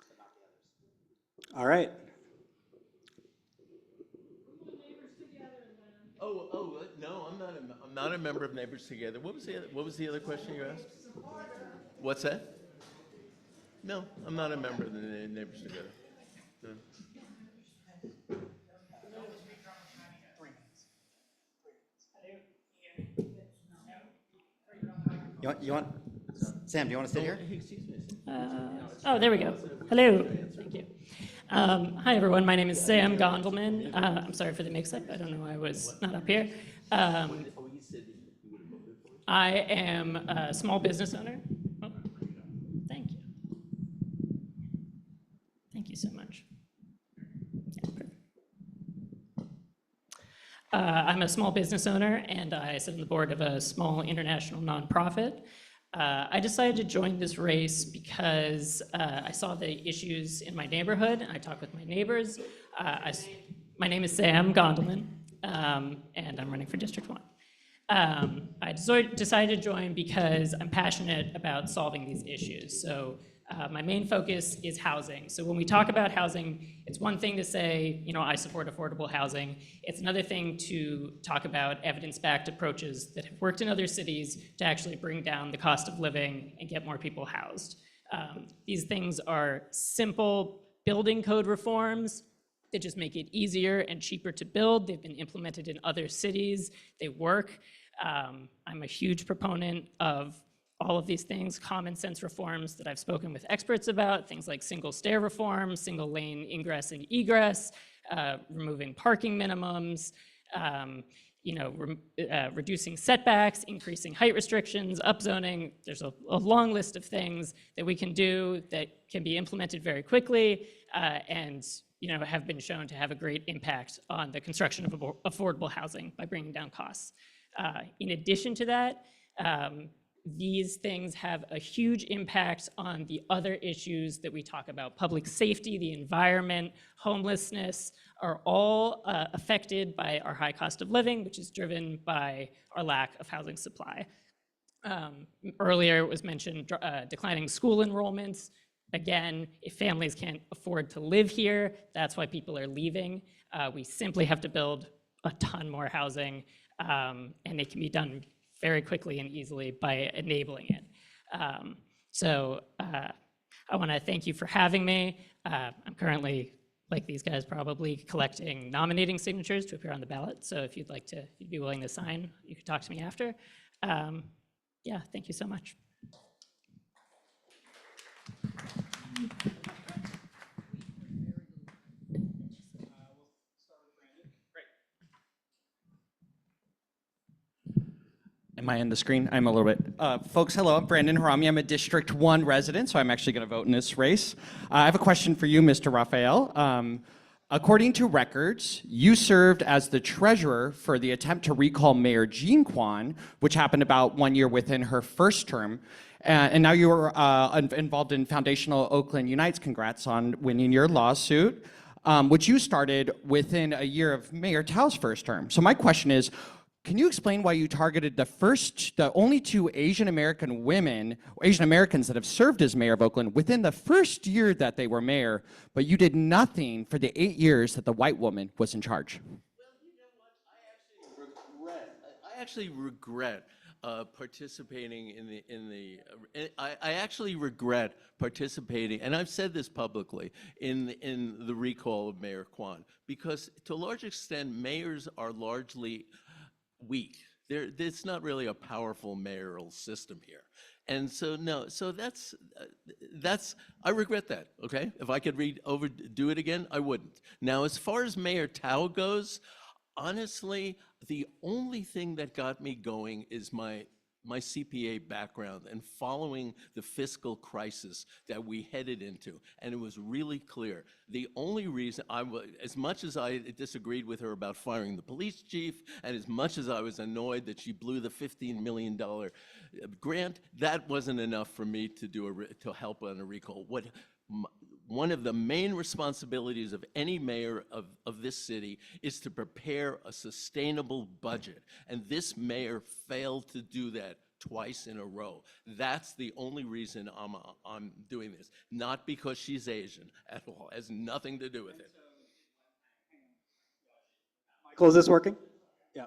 but not the others. All right. No, I'm not a member of Neighbors Together. What was the other question you asked? What's that? No, I'm not a member of the Neighbors Together. No. You want Sam, do you want to sit here? Excuse me. Oh, there we go. Hello. Thank you. Hi, everyone. My name is Sam Gondelman. I'm sorry for the mix-up. I don't know why I was not up here. I am a small business owner. Oh, thank you. Thank you so much. Yeah, perfect. I'm a small business owner, and I sit on the board of a small international nonprofit. I decided to join this race because I saw the issues in my neighborhood. I talked with my neighbors. My name is Sam Gondelman, and I'm running for District 1. I decided to join because I'm passionate about solving these issues. So my main focus is housing. So when we talk about housing, it's one thing to say, I support affordable housing. It's another thing to talk about evidence-backed approaches that have worked in other cities to actually bring down the cost of living and get more people housed. These things are simple building code reforms that just make it easier and cheaper to build. They've been implemented in other cities. They work. I'm a huge proponent of all of these things, common sense reforms that I've spoken with experts about, things like single stair reform, single lane ingress and egress, removing parking minimums, reducing setbacks, increasing height restrictions, upzoning. There's a long list of things that we can do that can be implemented very quickly and have been shown to have a great impact on the construction of affordable housing by bringing down costs. In addition to that, these things have a huge impact on the other issues that we talk about. Public safety, the environment, homelessness are all affected by our high cost of living, which is driven by our lack of housing supply. Earlier it was mentioned declining school enrollments. Again, if families can't afford to live here, that's why people are leaving. We simply have to build a ton more housing, and it can be done very quickly and easily by enabling it. I want to thank you for having me. I'm currently, like these guys, probably collecting nominating signatures to appear on the ballot. So if you'd be willing to sign, you could talk to me after. Yeah, thank you so much. Am I on the screen? I'm a little bit. Folks, hello, I'm Brandon Harami. I'm a District 1 resident, so I'm actually going to vote in this race. I have a question for you, Mr. Raphael. According to records, you served as the treasurer for the attempt to recall Mayor Jean Quan, which happened about 1 year within her first term. And now you're involved in Foundational Oakland Unites. Congrats on winning your lawsuit, which you started within a year of Mayor Thao's first term. So my question is, can you explain why you targeted the only two Asian Americans that have served as mayor of Oakland within the first year that they were mayor, but you did nothing for the 8 years that the white woman was in charge? Well, you know what? I actually regret participating I actually regret participating, and I've said this publicly, in the recall of Mayor Quan, because to a large extent, mayors are largely weak. It's not really a powerful mayoral system here. And so, no, so that's I regret that, okay? If I could do it again, I wouldn't. Now, as far as Mayor Thao goes, honestly, the only thing that got me going is my CPA background and following the fiscal crisis that we headed into. And it was really clear. The only reason as much as I disagreed with her about firing the police chief, and as much as I was annoyed that she blew the $15 million grant, that wasn't enough for me to help on a recall. One of the main responsibilities of any mayor of this city is to prepare a sustainable budget. And this mayor failed to do that twice in a row. That's the only reason I'm doing this. Not because she's Asian at all. It has nothing to do with it. Michael, is this working? Yeah.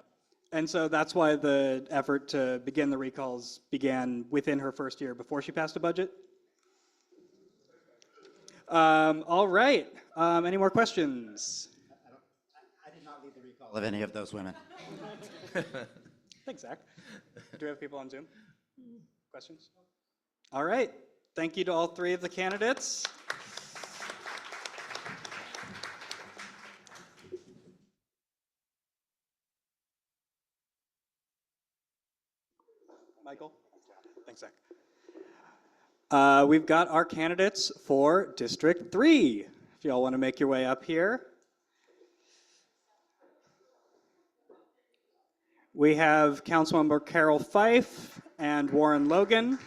And so that's why the effort to begin the recalls began within her first year before she passed a budget? All right. Any more questions? I did not lead the recall of any of those women. Thanks, Zach. Do we have people on Zoom? Questions? All right. Thank you to all three of the candidates. Michael? Thanks, Zach. We've got our candidates for District 3. If y'all want to make your way up here. We have Councilmember Carol Fife and Warren Logan.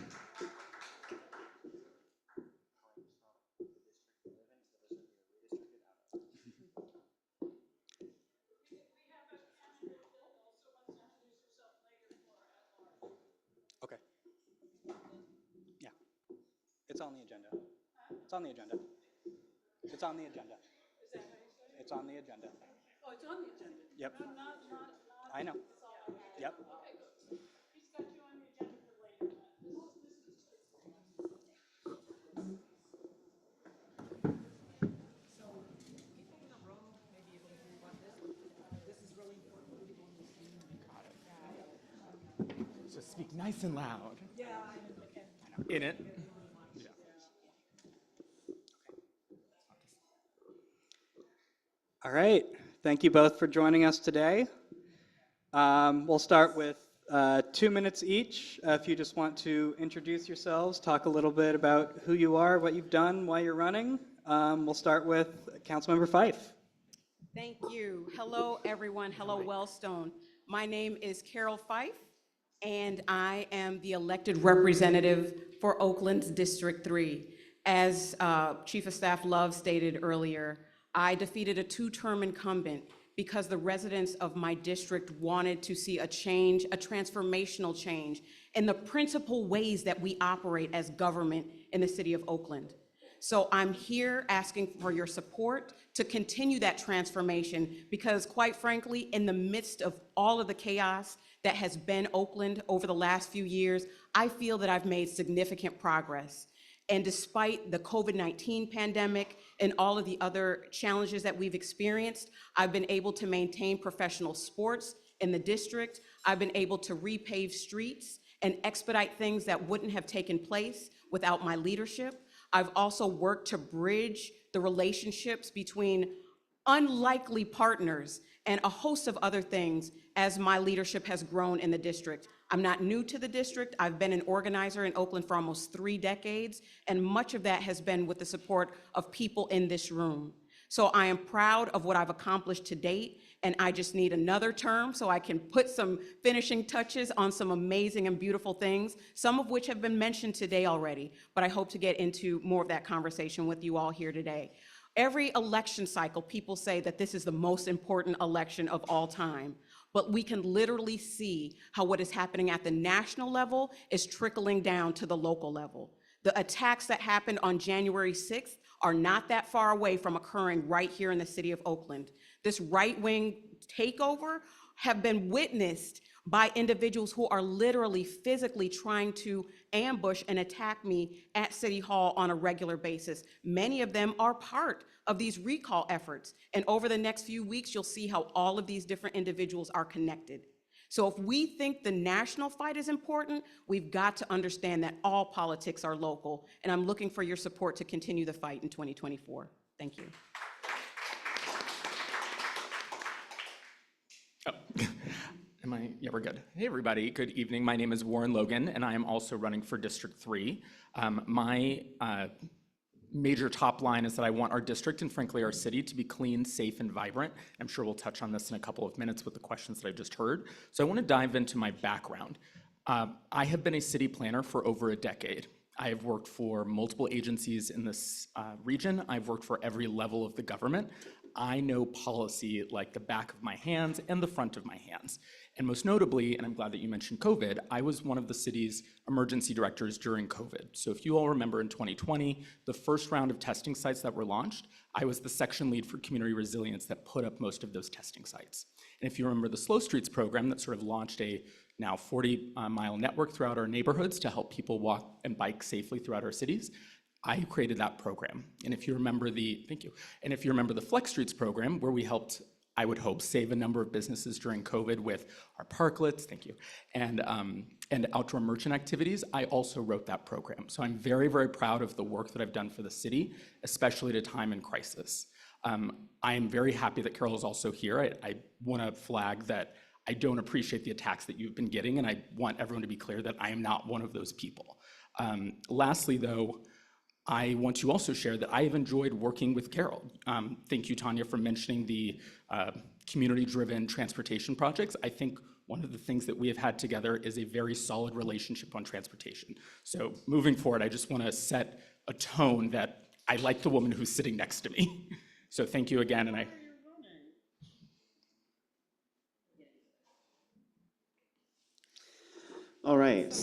Okay. Yeah. It's on the agenda. It's on the agenda. It's on the agenda. It's on the agenda. Oh, it's on the agenda? Yep. Not I know. Yep. He's got you on the agenda for later. Just speak nice and loud. Yeah. In it. All right. Thank you both for joining us today. We'll start with 2 minutes each. If you just want to introduce yourselves, talk a little bit about who you are, what you've done, why you're running. We'll start with Councilmember Fife. Thank you. Hello, everyone. Hello, Wellstone. My name is Carol Fife, and I am the elected representative for Oakland's District 3. As Chief of Staff Love stated earlier, I defeated a 2-term incumbent because the residents of my district wanted to see a change, a transformational change in the principal ways that we operate as government in the city of Oakland. So I'm here asking for your support to continue that transformation because, quite frankly, in the midst of all of the chaos that has been Oakland over the last few years, I feel that I've made significant progress. And despite the COVID-19 pandemic and all of the other challenges that we've experienced, I've been able to maintain professional sports in the district. I've been able to repave streets and expedite things that wouldn't have taken place without my leadership. I've also worked to bridge the relationships between unlikely partners and a host of other things as my leadership has grown in the district. I'm not new to the district. I've been an organizer in Oakland for almost 3 decades, and much of that has been with the support of people in this room. So I am proud of what I've accomplished to date, and I just need another term so I can put some finishing touches on some amazing and beautiful things, some of which have been mentioned today already, but I hope to get into more of that conversation with you all here today. Every election cycle, people say that this is the most important election of all time, but we can literally see how what is happening at the national level is trickling down to the local level. The attacks that happened on January 6th are not that far away from occurring right here in the city of Oakland. This right-wing takeover have been witnessed by individuals who are literally physically trying to ambush and attack me at City Hall on a regular basis. Many of them are part of these recall efforts. And over the next few weeks, you'll see how all of these different individuals are connected. So if we think the national fight is important, we've got to understand that all politics are local. And I'm looking for your support to continue the fight in 2024. Thank you. Yeah, we're good. Hey, everybody. Good evening. My name is Warren Logan, and I am also running for District 3. My major top line is that I want our district and, frankly, our city to be clean, safe, and vibrant. I'm sure we'll touch on this in a couple of minutes with the questions that I just heard. So I want to dive into my background. I have been a city planner for over a decade. I have worked for multiple agencies in this region. I've worked for every level of the government. I know policy like the back of my hands and the front of my hands. And most notably, and I'm glad that you mentioned COVID, I was one of the city's emergency directors during COVID. So if you all remember in 2020, the first round of testing sites that were launched, I was the section lead for community resilience that put up most of those testing sites. And if you remember the Slow Streets program that sort of launched a now 40-mile network throughout our neighborhoods to help people walk and bike safely throughout our cities, I created that program. And if you remember thank you. And if you remember the Flex Streets program, where we helped, I would hope, save a number of businesses during COVID with our parklets, thank you, and outdoor merchant activities, I also wrote that program. So I'm very, very proud of the work that I've done for the city, especially at a time in crisis. I am very happy that Carol is also here. I want to flag that I don't appreciate the attacks that you've been getting, and I want everyone to be clear that I am not one of those people. Lastly, though, I want to also share that I have enjoyed working with Carol. Thank you, Tanya, for mentioning the community-driven transportation projects. I think one of the things that we have had together is a very solid relationship on transportation. So moving forward, I just want to set a tone that I like the woman who's sitting next to me. So thank you again, and All right.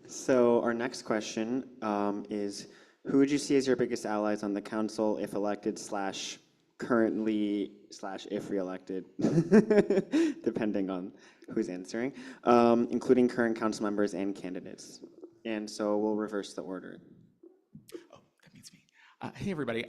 So our next question is, who would you see as your biggest allies on the council if elected / currently / if reelected, depending on who's answering, including current council members and candidates? And so we'll reverse the order. oh, that means me. Hey, everybody.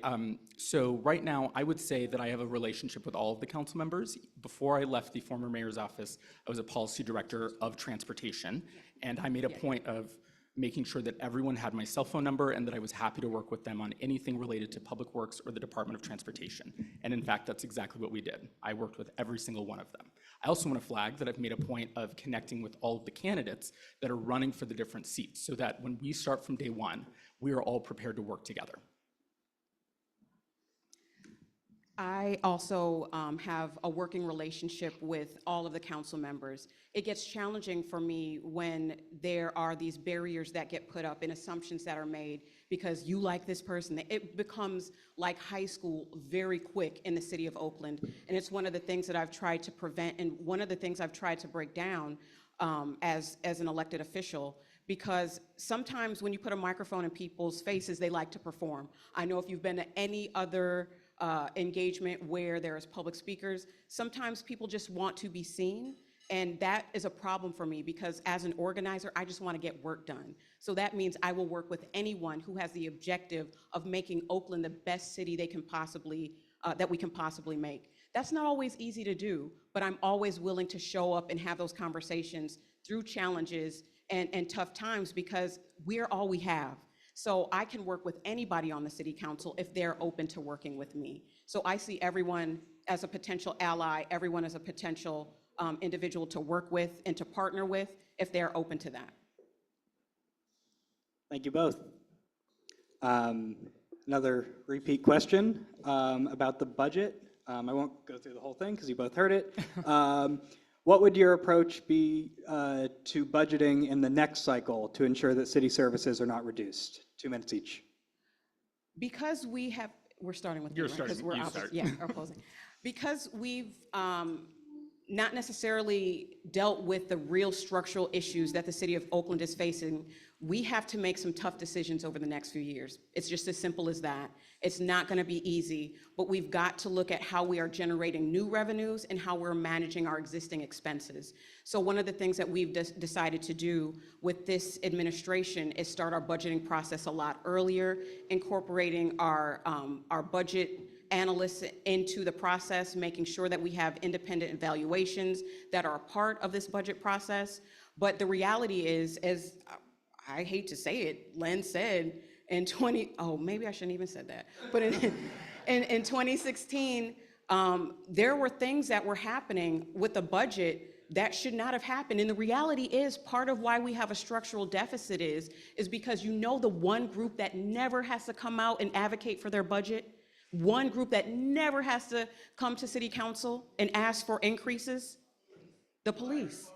So right now, I would say that I have a relationship with all of the council members. Before I left the former mayor's office, I was a policy director of transportation, and I made a point of making sure that everyone had my cell phone number and that I was happy to work with them on anything related to Public Works or the Department of Transportation. And in fact, that's exactly what we did. I worked with every single one of them. I also want to flag that I've made a point of connecting with all of the candidates that are running for the different seats so that when we start from day one, we are all prepared to work together. I also have a working relationship with all of the council members. It gets challenging for me when there are these barriers that get put up and assumptions that are made because you like this person. It becomes like high school very quick in the city of Oakland. And it's one of the things that I've tried to prevent and one of the things I've tried to break down as an elected official, because sometimes when you put a microphone in people's faces, they like to perform. I know if you've been to any other engagement where there's public speakers, sometimes people just want to be seen, and that is a problem for me because as an organizer, I just want to get work done. So that means I will work with anyone who has the objective of making Oakland the best city they can possibly, that we can possibly make. That's not always easy to do, but I'm always willing to show up and have those conversations through challenges and tough times because we're all we have. So I can work with anybody on the city council if they're open to working with me. So I see everyone as a potential ally, everyone as a potential individual to work with and to partner with if they're open to that. Thank you both. Another repeat question about the budget. I won't go through the whole thing because you both heard it. What would your approach be to budgeting in the next cycle to ensure that city services are not reduced? 2 minutes each. Because we're starting with You're you, right? 'Cause starting, we're you opposite, start. yeah, opposing. Because we've not necessarily dealt with the real structural issues that the city of Oakland is facing, we have to make some tough decisions over the next few years. It's just as simple as that. It's not going to be easy, but we've got to look at how we are generating new revenues and how we're managing our existing expenses. So one of the things that we've decided to do with this administration is start our budgeting process a lot earlier, incorporating our budget analysts into the process, making sure that we have independent evaluations that are a part of this budget process. But the reality is, as I hate to say it, Len said maybe I shouldn't even said that, but in 2016, there were things that were happening with the budget that should not have happened. And the reality is part of why we have a structural deficit is because the one group that never has to come out and advocate for their budget, one group that never has to come to city council and ask for increases, the police.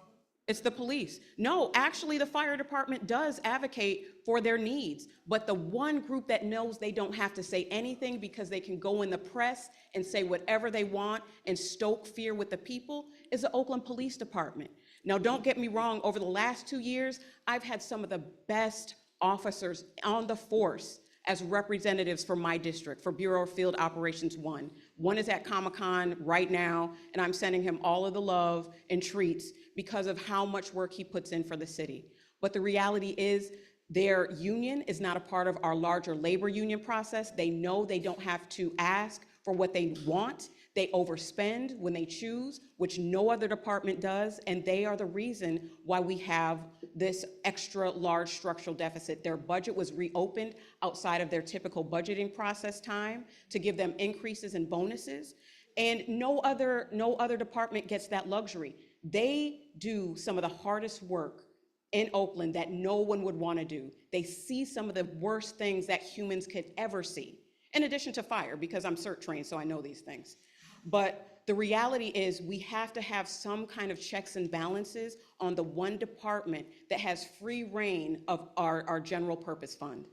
It's the police. No, actually, the fire department does advocate for their needs, but the one group that knows they don't have to say anything because they can go in the press and say whatever they want and stoke fear with the people is the Oakland Police Department. Now, don't get me wrong, over the last 2 years, I've had some of the best officers on the force as representatives for my district, for Bureau of Field Operations 1. One is at Comic-Con right now, and I'm sending him all of the love and treats because of how much work he puts in for the city. But the reality is their union is not a part of our larger labor union process. They know they don't have to ask for what they want. They overspend when they choose, which no other department does, and they are the reason why we have this extra large structural deficit. Their budget was reopened outside of their typical budgeting process time to give them increases and bonuses, and no other department gets that luxury. They do some of the hardest work in Oakland that no one would want to do. They see some of the worst things that humans could ever see, in addition to fire, because I'm CERT trained, so I know these things. But the reality is we have to have some kind of checks and balances on the one department that has free reign of our general purpose fund.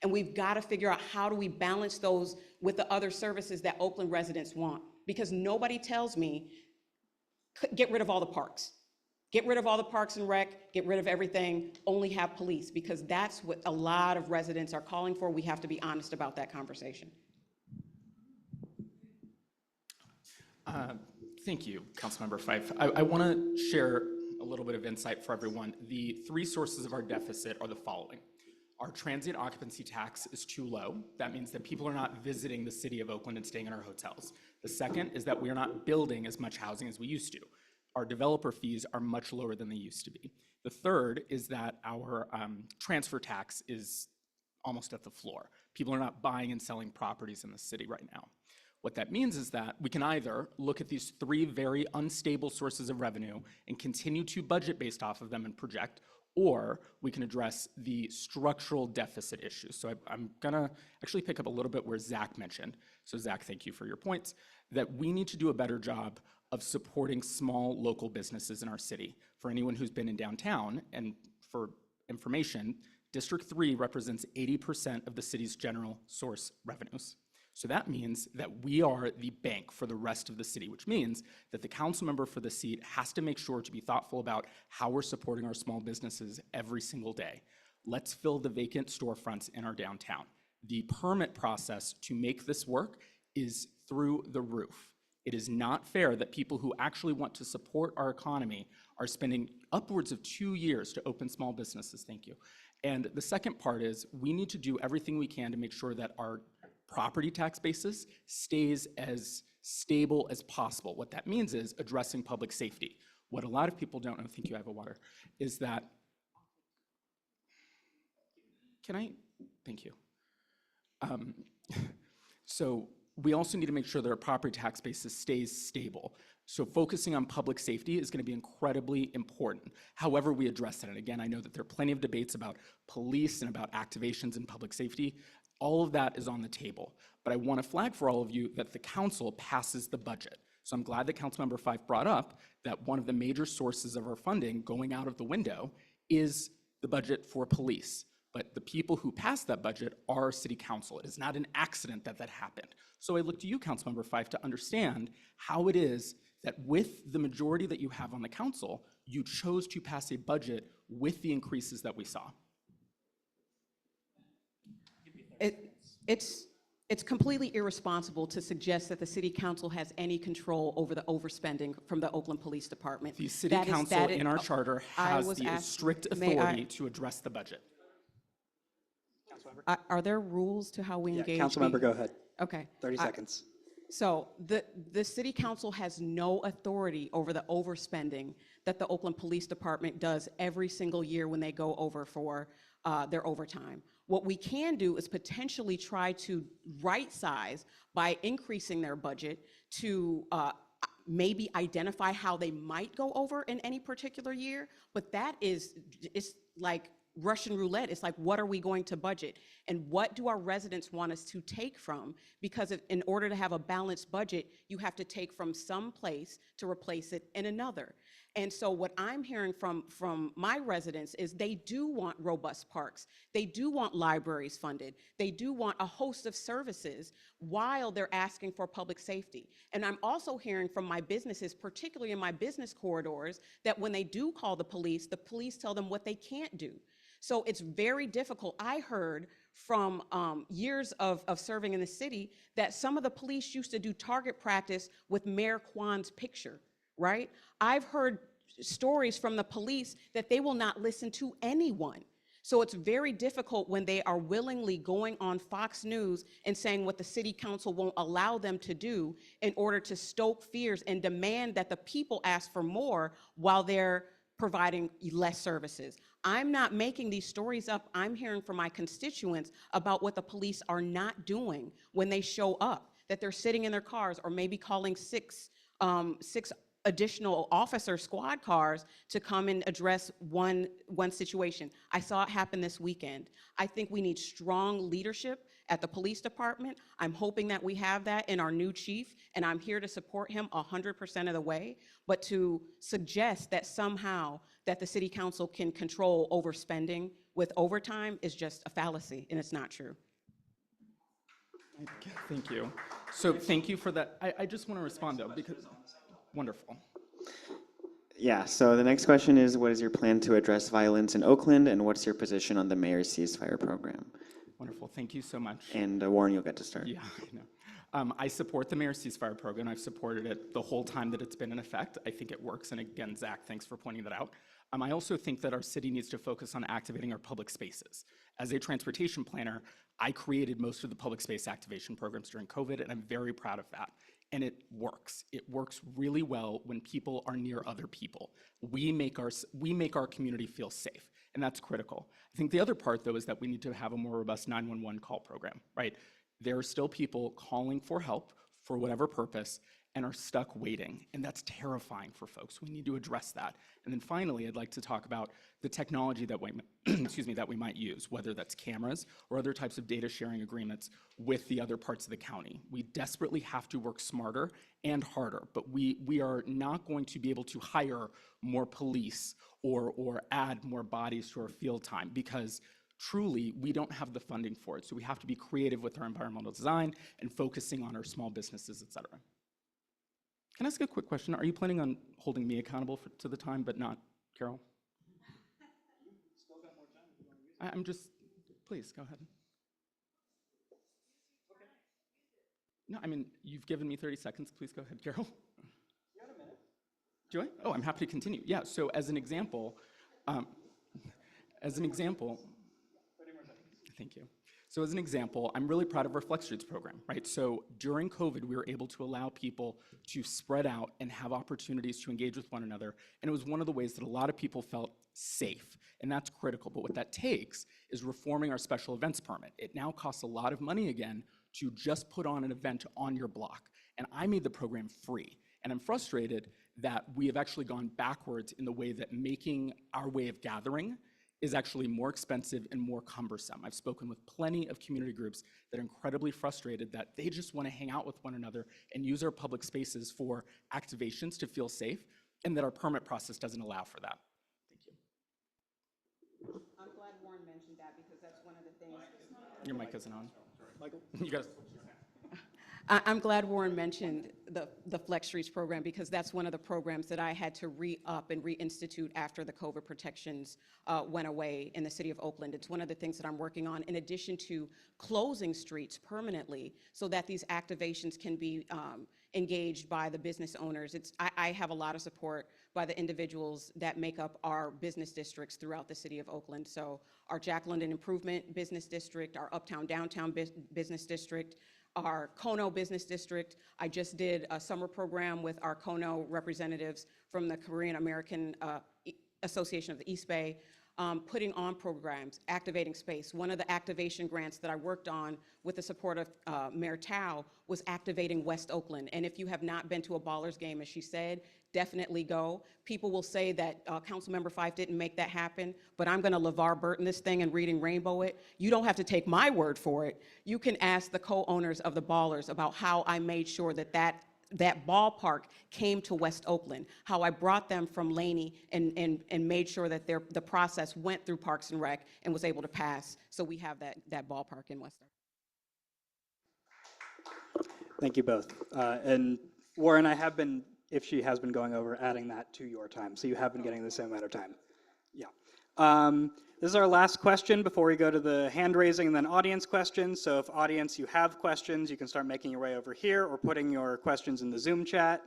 And we've got to figure out how do we balance those with the other services that Oakland residents want. Because nobody tells me, get rid of all the parks. Get rid of all the parks and rec, get rid of everything, only have police, because that's what a lot of residents are calling for. We have to be honest about that conversation. Thank you, Councilmember Fife. I want to share a little bit of insight for everyone. The 3 sources of our deficit are the following. Our transient occupancy tax is too low. That means that people are not visiting the city of Oakland and staying in our hotels. The second is that we are not building as much housing as we used to. Our developer fees are much lower than they used to be. The third is that our transfer tax is almost at the floor. People are not buying and selling properties in the city right now. What that means is that we can either look at these three very unstable sources of revenue and continue to budget based off of them and project, or we can address the structural deficit issues. So I'm gonna actually pick up a little bit where Zach mentioned. So Zach, thank you for your points, that we need to do a better job of supporting small local businesses in our city. For anyone who's been in downtown, and for information, District 3 represents 80% of the city's general source revenues. So that means that we are the bank for the rest of the city, which means that the council member for the seat has to make sure to be thoughtful about how we're supporting our small businesses every single day. Let's fill the vacant storefronts in our downtown. The permit process to make this work is through the roof. It is not fair that people who actually want to support our economy are spending upwards of 2 years to open small businesses. Thank you. And the second part is we need to do everything we can to make sure that our property tax basis stays as stable as possible. What that means is addressing public safety. What a lot of people don't know, thank you, I have a water, is that, thank you. So we also need to make sure that our property tax basis stays stable. So focusing on public safety is going to be incredibly important. However we address it, and again, I know that there are plenty of debates about police and about activations in public safety. All of that is on the table. But I want to flag for all of you that the council passes the budget. So I'm glad that Councilmember Fife brought up that one of the major sources of our funding going out of the window is the budget for police. But the people who pass that budget are city council. It is not an accident that that happened. So I look to you, Councilmember Fife, to understand how it is that with the majority that you have on the council, you chose to pass a budget with the increases that we saw. It's completely irresponsible to suggest that the city council has any control over the overspending from the Oakland Police Department. The city council in our charter has the strict authority to address the budget. Are there rules to how we engage? Councilmember, go ahead. Okay. 30 seconds. So the city council has no authority over the overspending that the Oakland Police Department does every single year when they go over for their overtime. What we can do is potentially try to right size by increasing their budget to maybe identify how they might go over in any particular year, but that is, it's like Russian roulette. It's like, what are we going to budget? And what do our residents want us to take from? Because in order to have a balanced budget, you have to take from some place to replace it in another. And so what I'm hearing from my residents is they do want robust parks. They do want libraries funded. They do want a host of services while they're asking for public safety. And I'm also hearing from my businesses, particularly in my business corridors, that when they do call the police tell them what they can't do. So it's very difficult. I heard from years of serving in the city that some of the police used to do target practice with Mayor Kwan's picture, right? I've heard stories from the police that they will not listen to anyone. So it's very difficult when they are willingly going on Fox News and saying what the city council won't allow them to do in order to stoke fears and demand that the people ask for more while they're providing less services. I'm not making these stories up. I'm hearing from my constituents about what the police are not doing when they show up, that they're sitting in their cars or maybe calling six additional officer squad cars to come and address one situation. I saw it happen this weekend. I think we need strong leadership at the police department. I'm hoping that we have that in our new chief, and I'm here to support him 100% of the way. But to suggest that somehow that the city council can control overspending with overtime is just a fallacy, and it's not true. Thank you. So thank you for that. I just want to respond though, because wonderful. Yeah, so the next question is, what is your plan to address violence in Oakland, and what's your position on the mayor's ceasefire program? Wonderful, thank you so much. And Warren, you'll get to start. Yeah, I I support the Mayor's Ceasefire Program. I've supported it the whole time that it's been in effect. I think it works, and again, Zach, thanks for pointing that out. I also think that our city needs to focus on activating our public spaces. As a transportation planner, I created most of the public space activation programs during COVID, and I'm very proud of that. And it works. It works really well when people are near other people. We make our community feel safe, and that's critical. I think the other part, though, is that we need to have a more robust 911 call program, right? There are still people calling for help for whatever purpose and are stuck waiting, and that's terrifying for folks. We need to address that. And then finally, I'd like to talk about the technology that we, that we might use, whether that's cameras or other types of data sharing agreements with the other parts of the county. We desperately have to work smarter and harder, but we are not going to be able to hire more police or add more bodies to our field time because truly, we don't have the funding for it. So we have to be creative with our environmental design and focusing on our small businesses, et cetera. Can I ask a quick question? Are you planning on holding me accountable to the time, but not Carol? I'm just, please, go ahead. No, I mean, you've given me 30 seconds. Please go ahead, Carol. You got a minute. Do I? Oh, I'm happy to continue. Yeah, so as an example, thank you. So as an example, I'm really proud of our Flex Streets program, right? So during COVID, we were able to allow people to spread out and have opportunities to engage with one another. And it was one of the ways that a lot of people felt safe, and that's critical. But what that takes is reforming our special events permit. It now costs a lot of money again to just put on an event on your block. And I made the program free. And I'm frustrated that we have actually gone backwards in the way that making our way of gathering is actually more expensive and more cumbersome. I've spoken with plenty of community groups that are incredibly frustrated that they just want to hang out with one another and use our public spaces for activations to feel safe, and that our permit process doesn't allow for that. Thank you. I'm glad Warren mentioned that because that's one of the things. Your mic isn't on. Michael? You guys. I'm glad Warren mentioned the Flex Streets program because that's one of the programs that I had to re-up and reinstitute after the COVID protections went away in the city of Oakland. It's one of the things that I'm working on in addition to closing streets permanently so that these activations can be engaged by the business owners. I have a lot of support by the individuals that make up our business districts throughout the city of Oakland. So our Jack London Improvement Business District, our Uptown Downtown Business District, our Kono Business District. I just did a summer program with our Kono representatives from the Korean American Association of the East Bay, putting on programs, activating space. One of the activation grants that I worked on with the support of Mayor Thao was activating West Oakland. And if you have not been to a Ballers game, as she said, definitely go. People will say that Councilmember Fife didn't make that happen, but I'm gonna LeVar Burton this thing and Reading Rainbow it. You don't have to take my word for it. You can ask the co-owners of the Ballers about how I made sure that that ballpark came to West Oakland, how I brought them from Laney and made sure that the process went through Parks and Rec and was able to pass. So we have that ballpark in West Oakland. Thank you both. And Warren, I have been, if she has been going over, adding that to your time. So you have been getting the same amount of time. Yeah. This is our last question before we go to the hand raising and then audience questions. So if audience, you have questions, you can start making your way over here or putting your questions in the Zoom chat.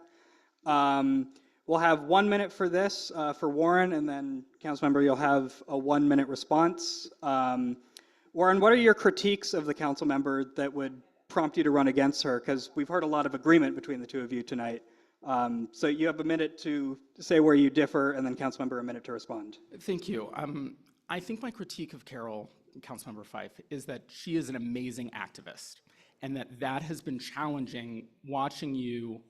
We'll have 1 minute for this for Warren, and then Councilmember, you'll have a 1 minute response. Warren, what are your critiques of the council member that would prompt you to run against her? Because we've heard a lot of agreement between the two of you tonight. So you have a minute to say where you differ, and then Councilmember a minute to respond. Thank you. I think my critique of Carol, Councilmember Fife, is that she is an amazing activist, and that has been challenging watching you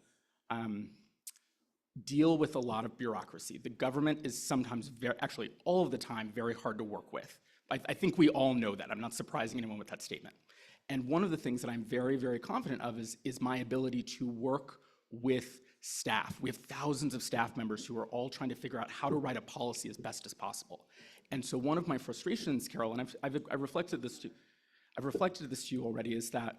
deal with a lot of bureaucracy. The government is sometimes, actually all of the time, very hard to work with. I think we all know that. I'm not surprising anyone with that statement. And one of the things that I'm very, very confident of is my ability to work with staff. We have thousands of staff members who are all trying to figure out how to write a policy as best as possible. And so one of my frustrations, Carol, and I've reflected this to you already, is that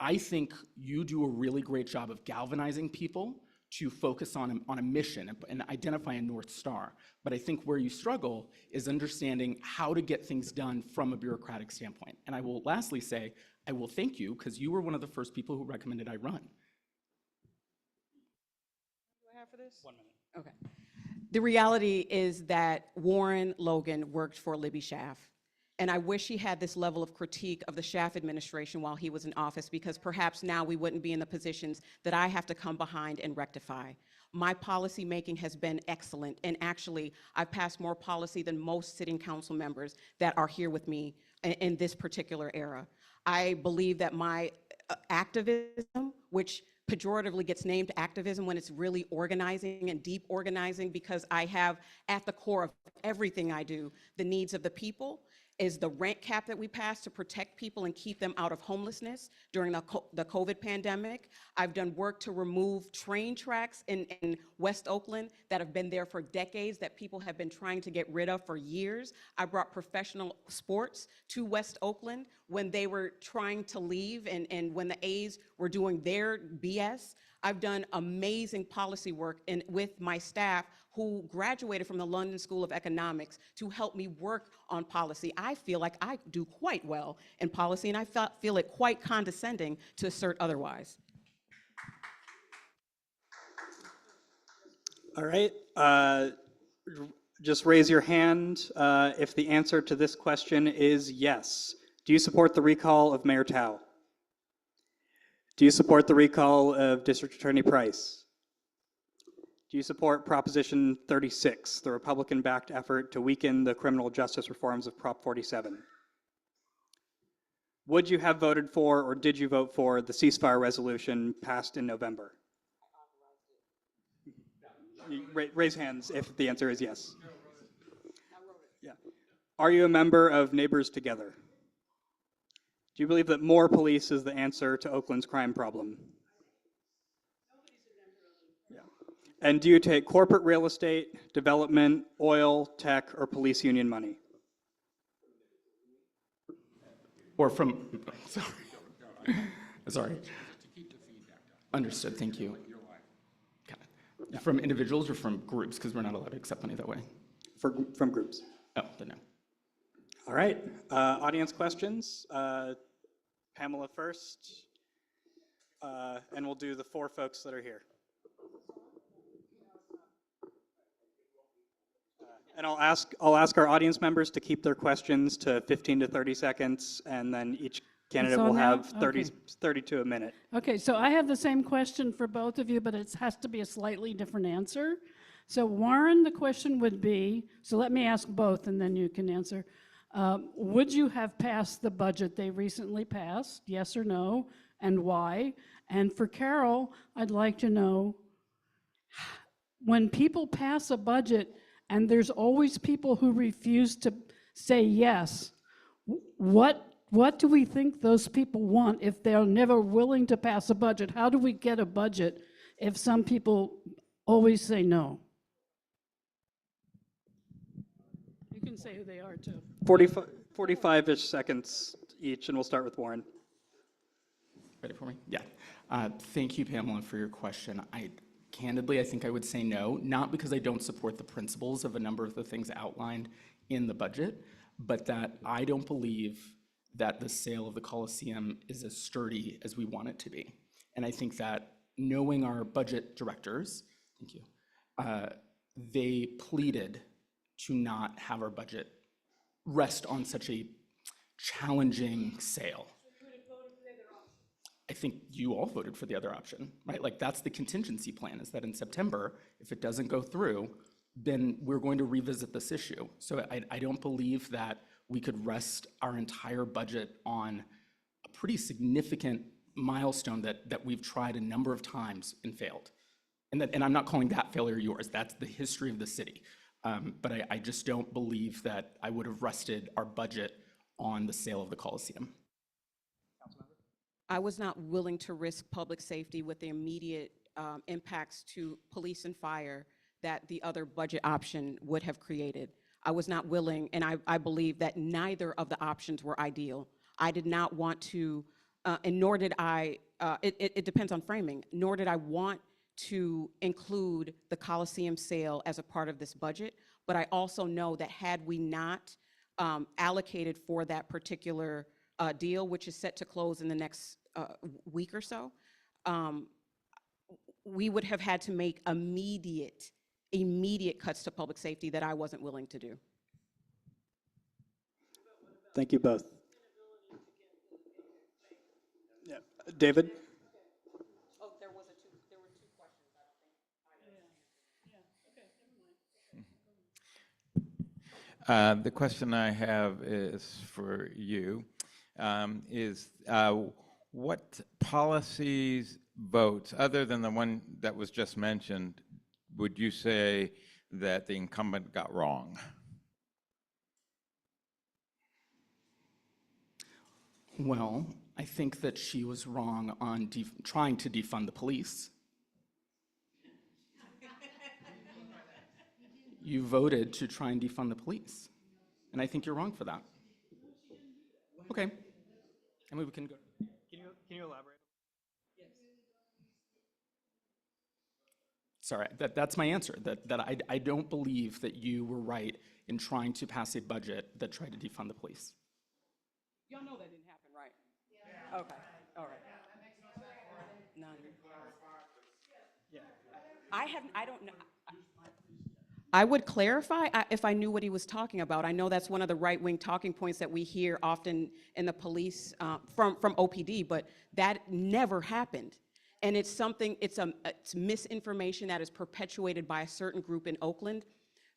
I think you do a really great job of galvanizing people to focus on a mission and identify a North Star. But I think where you struggle is understanding how to get things done from a bureaucratic standpoint. And I will lastly say, I will thank you because you were one of the first people who recommended I run. Okay. The reality is that Warren Logan worked for Libby Schaaf. And I wish he had this level of critique of the Schaaf administration while he was in office, because perhaps now we wouldn't be in the positions that I have to come behind and rectify. My policy making has been excellent, and actually, I've passed more policy than most sitting council members that are here with me in this particular era. I believe that my activism, which pejoratively gets named activism when it's really organizing and deep organizing, because I have at the core of everything I do the needs of the people, is the rent cap that we passed to protect people and keep them out of homelessness during the COVID pandemic. I've done work to remove train tracks in West Oakland that have been there for decades, that people have been trying to get rid of for years. I brought professional sports to West Oakland when they were trying to leave and when the A's were doing their BS. I've done amazing policy work with my staff who graduated from the London School of Economics to help me work on policy. I feel like I do quite well in policy, and I feel it quite condescending to assert otherwise. All right. Just raise your hand if the answer to this question is yes. Do you support the recall of Mayor Thao? Do you support the recall of District Attorney Price? Do you support Proposition 36, the Republican-backed effort to weaken the criminal justice reforms of Prop 47? Would you have voted for, or did you vote for, the ceasefire resolution passed in November? Raise hands if the answer is yes. Yeah. Are you a member of Neighbors Together? Do you believe that more police is the answer to Oakland's crime problem? And do you take corporate real estate, development, oil, tech, or police union money? Or from, sorry. Understood, thank you. Got it. Yeah. From individuals or from groups, because we're not allowed to accept money that way? From groups. Oh, then no. All right, audience questions. Pamela first, and we'll do the 4 folks that are here. And I'll ask our audience members to keep their questions to 15 to 30 seconds, and then each candidate will have 30 to a minute. Okay, so I have the same question for both of you, but it has to be a slightly different answer. So Warren, the question would be, so let me ask both and then you can answer. Would you have passed the budget they recently passed, yes or no, and why? And for Carol, I'd like to know, when people pass a budget, and there's always people who refuse to say yes, what do we think those people want if they're never willing to pass a budget? How do we get a budget if some people always say no? You can say who they are too. 45-ish seconds each, and we'll start with Warren. Ready for me? Yeah. Thank you, Pamela, for your question. Candidly, I think I would say no, not because I don't support the principles of a number of the things outlined in the budget, but that I don't believe that the sale of the Coliseum is as sturdy as we want it to be. And I think that knowing our budget directors, thank you, they pleaded to not have our budget rest on such a challenging sale. I think you all voted for the other option, right? Like, that's the contingency plan, is that in September, if it doesn't go through, then we're going to revisit this issue. So I don't believe that we could rest our entire budget on a pretty significant milestone that we've tried a number of times and failed. And I'm not calling that failure yours, that's the history of the city. But I just don't believe that I would have rested our budget on the sale of the Coliseum. I was not willing to risk public safety with the immediate impacts to police and fire that the other budget option would have created. I was not willing, and I believe that neither of the options were ideal. I did not want to, and nor did I, it depends on framing, nor did I want to include the Coliseum sale as a part of this budget, but I also know that had we not allocated for that particular deal, which is set to close in the next week or so, we would have had to make immediate cuts to public safety that I wasn't willing to do. Thank you both. Yeah. David? Oh, there were two questions, I don't think. The question I have is for you, what policies, votes, other than the one that was just mentioned, would you say that the incumbent got wrong? Well, I think that she was wrong on trying to defund the police. You voted to try and defund the police, and I think you're wrong for that. Okay, I mean, we can go. Can you elaborate? Sorry, that's my answer, that I don't believe that you were right in trying to pass a budget that tried to defund the police. Y'all know that didn't happen, right? Yeah. Okay, all right. None. I don't know. I would clarify if I knew what he was talking about. I know that's one of the right-wing talking points that we hear often in the police from OPD, but that never happened. And it's something, it's misinformation that is perpetuated by a certain group in Oakland.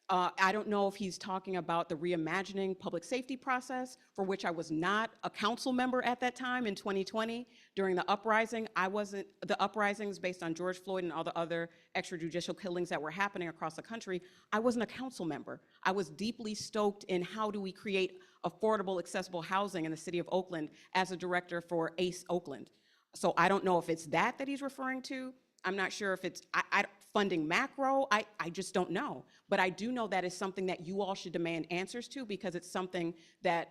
I don't know if he's talking about the reimagining public safety process, for which I was not a council member at that time in 2020 during the uprising. The uprisings based on George Floyd and all the other extrajudicial killings that were happening across the country. I wasn't a council member. I was deeply stoked in how do we create affordable, accessible housing in the city of Oakland as a director for ACE Oakland. So I don't know if it's that he's referring to. I'm not sure if it's funding macro. I just don't know. But I do know that is something that you all should demand answers to, because it's something that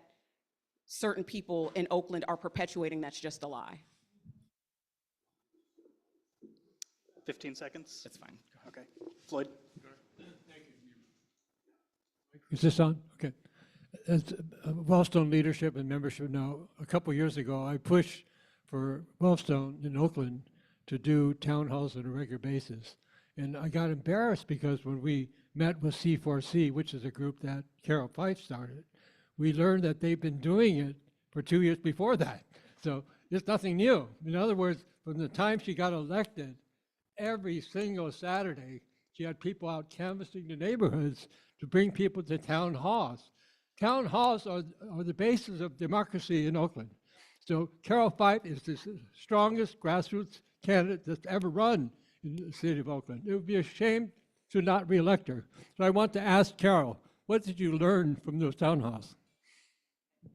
certain people in Oakland are perpetuating that's just a lie. 15 seconds? That's fine. Okay. Floyd? Is this on? Okay. As Wellstone leadership and membership now, a couple years ago, I pushed for Wellstone in Oakland to do town halls on a regular basis. And I got embarrassed because when we met with C4C, which is a group that Carol Fife started, we learned that they've been doing it for 2 years before that. So it's nothing new. In other words, from the time she got elected, every single Saturday, she had people out canvassing the neighborhoods to bring people to town halls. Town halls are the basis of democracy in Oakland. So Carol Fife is the strongest grassroots candidate that's ever run in the city of Oakland. It would be a shame to not reelect her. So I want to ask Carol, what did you learn from those town halls?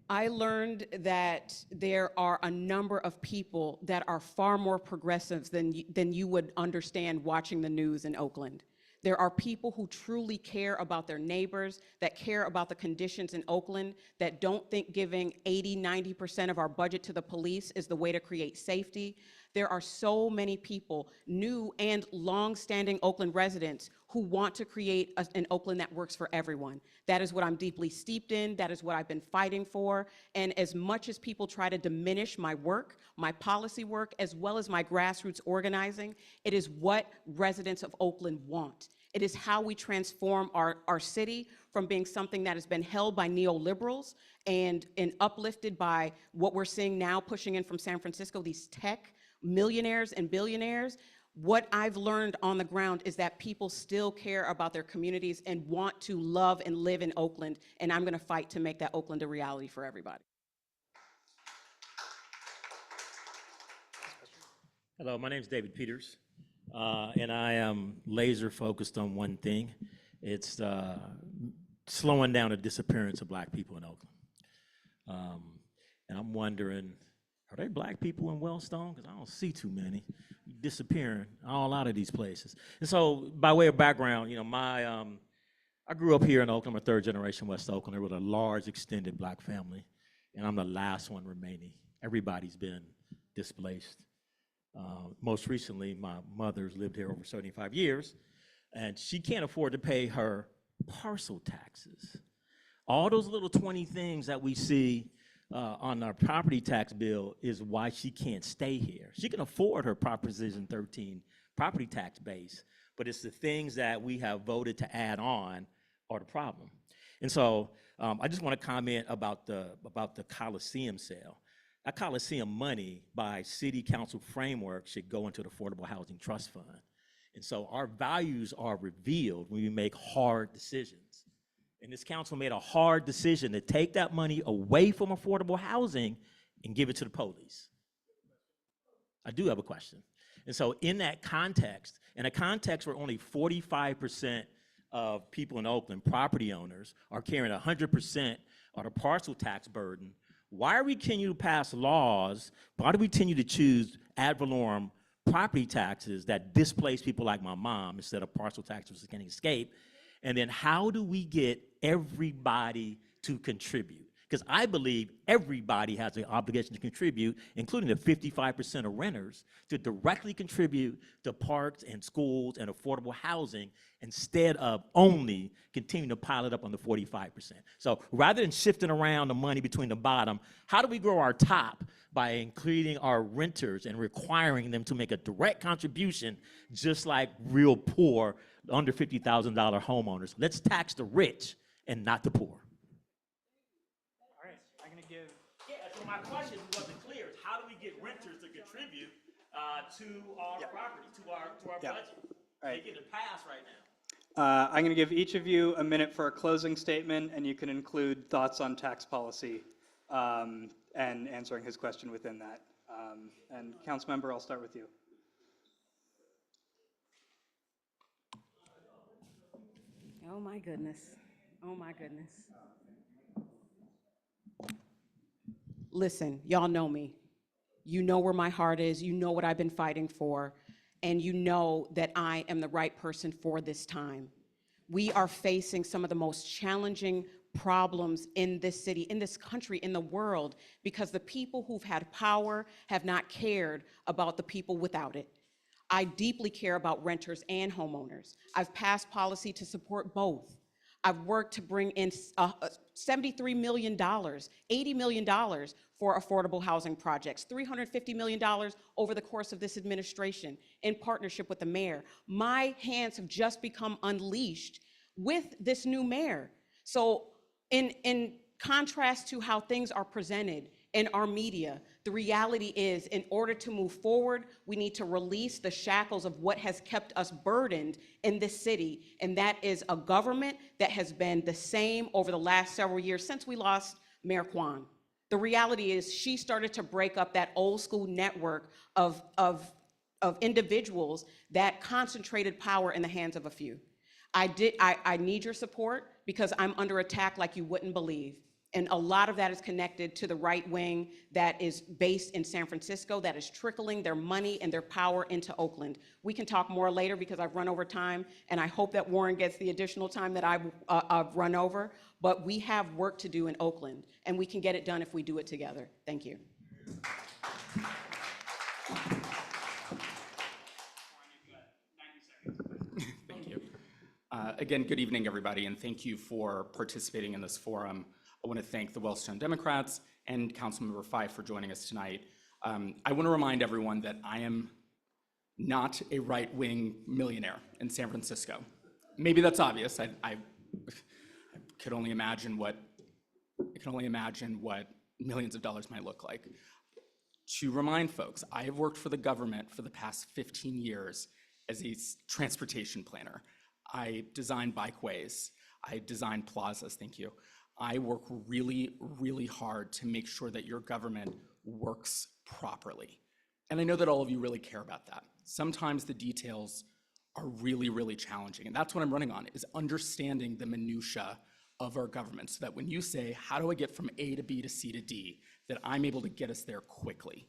I learned that there are a number of people that are far more progressives than you would understand watching the news in Oakland. There are people who truly care about their neighbors, that care about the conditions in Oakland, that don't think giving 80–90% of our budget to the police is the way to create safety. There are so many people, new and long-standing Oakland residents, who want to create an Oakland that works for everyone. That is what I'm deeply steeped in. That is what I've been fighting for. And as much as people try to diminish my work, my policy work, as well as my grassroots organizing, it is what residents of Oakland want. It is how we transform our city from being something that has been held by neoliberals and uplifted by what we're seeing now pushing in from San Francisco, these tech millionaires and billionaires. What I've learned on the ground is that people still care about their communities and want to love and live in Oakland, and I'm gonna fight to make that Oakland a reality for everybody. Hello, my name is David Peters, and I am laser focused on one thing. It's slowing down the disappearance of Black people in Oakland. And I'm wondering, are there Black people in Wellstone? Because I don't see too many disappearing all out of these places. And so, by way of background, you know, I grew up here in Oakland. I'm a third generation West Oakland. There was a large extended Black family, and I'm the last one remaining. Everybody's been displaced. Most recently, my mother's lived here over 75 years, and she can't afford to pay her parcel taxes. All those little 20 things that we see on our property tax bill is why she can't stay here. She can afford her Proposition 13 property tax base, but it's the things that we have voted to add on are the problem. And so I just want to comment about the Coliseum sale. That Coliseum money by city council framework should go into the Affordable Housing Trust Fund. And so our values are revealed when we make hard decisions. And this council made a hard decision to take that money away from affordable housing and give it to the police. I do have a question. And so in that context, in a context where only 45% of people in Oakland, property owners, are carrying 100% of the parcel tax burden, why are we continuing to pass laws? Why do we continue to choose ad valorem property taxes that displace people like my mom instead of parcel taxes that can escape? And then how do we get everybody to contribute? Because I believe everybody has an obligation to contribute, including the 55% of renters, to directly contribute to parks and schools and affordable housing instead of only continuing to pile it up on the 45%. So rather than shifting around the money between the bottom, how do we grow our top by including our renters and requiring them to make a direct contribution just like real poor, under $50,000 homeowners? Let's tax the rich and not the poor. So my question wasn't clear. How do we get renters to contribute to our property, to our budget? They get a pass right now. I'm going to give each of you a minute for a closing statement, and you can include thoughts on tax policy and answering his question within that. And Councilmember, I'll start with you. Oh my goodness. Oh my goodness. Listen, y'all know me. You know where my heart is. You know what I've been fighting for. And you know that I am the right person for this time. We are facing some of the most challenging problems in this city, in this country, in the world, because the people who've had power have not cared about the people without it. I deeply care about renters and homeowners. I've passed policy to support both. I've worked to bring in $73 million, $80 million for affordable housing projects, $350 million over the course of this administration in partnership with the mayor. My hands have just become unleashed with this new mayor. So in contrast to how things are presented in our media, the reality is, in order to move forward, we need to release the shackles of what has kept us burdened in this city, and that is a government that has been the same over the last several years since we lost Mayor Kwan. The reality is she started to break up that old school network of individuals that concentrated power in the hands of a few. I need your support because I'm under attack like you wouldn't believe. And a lot of that is connected to the right wing that is based in San Francisco, that is trickling their money and their power into Oakland. We can talk more later because I've run over time, and I hope that Warren gets the additional time that I've run over. But we have work to do in Oakland, and we can get it done if we do it together. Thank you. Thank you. Again, good evening, everybody, and thank you for participating in this forum. I want to thank the Wellstone Democrats and Councilmember Fife for joining us tonight. I want to remind everyone that I am not a right-wing millionaire in San Francisco. Maybe that's obvious. I could only imagine what millions of dollars might look like. To remind folks, I have worked for the government for the past 15 years as a transportation planner. I design bikeways. I design plazas, thank you. I work really, really hard to make sure that your government works properly. And I know that all of you really care about that. Sometimes the details are really, really challenging. And that's what I'm running on, is understanding the minutia of our government so that when you say, how do I get from A to B to C to D, that I'm able to get us there quickly.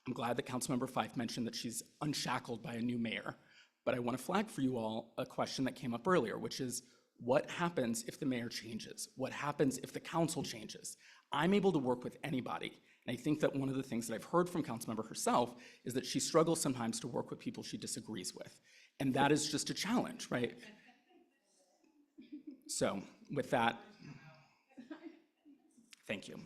I'm glad that Councilmember Fife mentioned that she's unshackled by a new mayor. But I want to flag for you all a question that came up earlier, which is, what happens if the mayor changes? What happens if the council changes? I'm able to work with anybody. And I think that one of the things that I've heard from Councilmember herself is that she struggles sometimes to work with people she disagrees with. And that is just a challenge, right? So with that, thank you.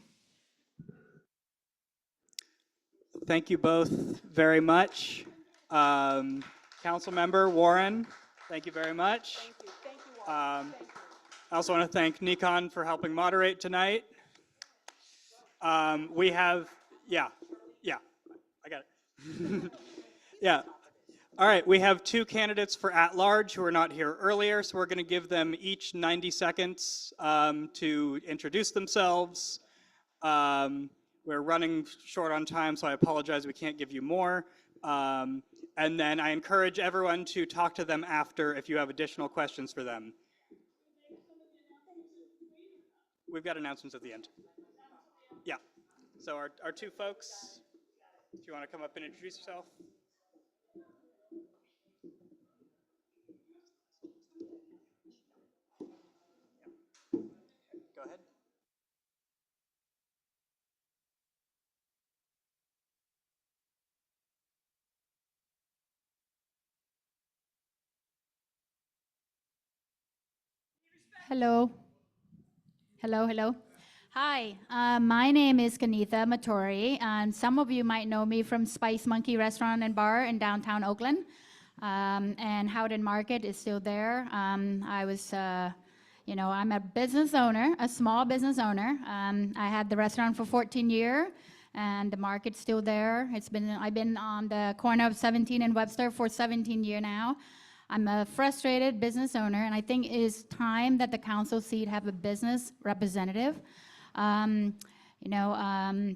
Thank you both very much. Councilmember Warren, thank you very much. Thank you, Warren. I also want to thank Nikon for helping moderate tonight. We have, yeah, I got it. Yeah. All right, we have two candidates for at-large who are not here earlier, so we're going to give them each 90 seconds to introduce themselves. We're running short on time, so I apologize, we can't give you more. And then I encourage everyone to talk to them after if you have additional questions for them. We've got announcements at the end. Yeah, so our two folks, if you want to come up and introduce yourself. Go ahead. Hello. Hello. Hi, my name is Kanitha Matori, and some of you might know me from Spice Monkey Restaurant and Bar in downtown Oakland. And Howden Market is still there. I'm a business owner, a small business owner. I had the restaurant for 14 years, and the market's still there. I've been on the corner of 17 and Webster for 17 years now. I'm a frustrated business owner, and I think it is time that the council seat have a business representative.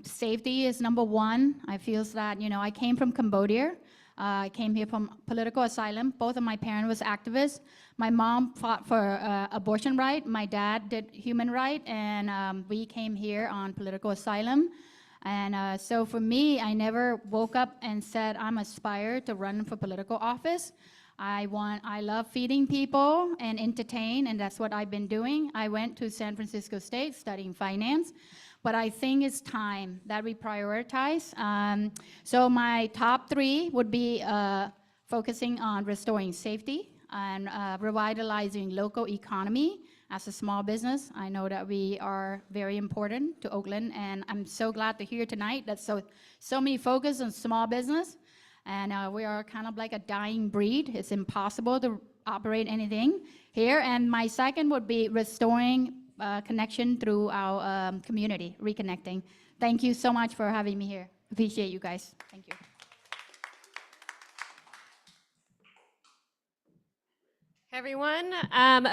Safety is number one. I feel that, I came from Cambodia. I came here from political asylum. Both of my parents was activists. My mom fought for abortion right. My dad did human right, and we came here on political asylum. And so for me, I never woke up and said I'm aspired to run for political office. I love feeding people and entertain, and that's what I've been doing. I went to San Francisco State studying finance, but I think it's time that we prioritize. So my top three would be focusing on restoring safety and revitalizing local economy as a small business. I know that we are very important to Oakland, and I'm so glad to hear tonight that so many focus on small business. And we are kind of like a dying breed. It's impossible to operate anything here. And my second would be restoring connection through our community, reconnecting. Thank you so much for having me here. Appreciate you guys. Thank you. Hey everyone.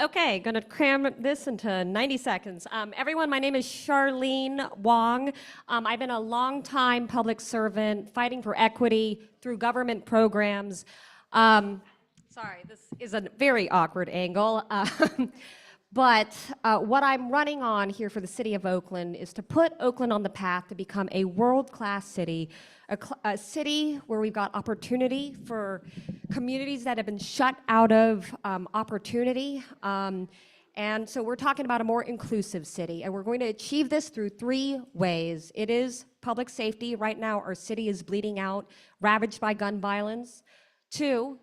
Okay, gonna cram this into 90 seconds. Everyone, my name is Charlene Wong. I've been a long-time public servant fighting for equity through government programs. Sorry, this is a very awkward angle. But what I'm running on here for the city of Oakland is to put Oakland on the path to become a world-class city, a city where we've got opportunity for communities that have been shut out of opportunity. And so we're talking about a more inclusive city, and we're going to achieve this through three ways. It is public safety. Right now, our city is bleeding out, ravaged by gun violence. Two,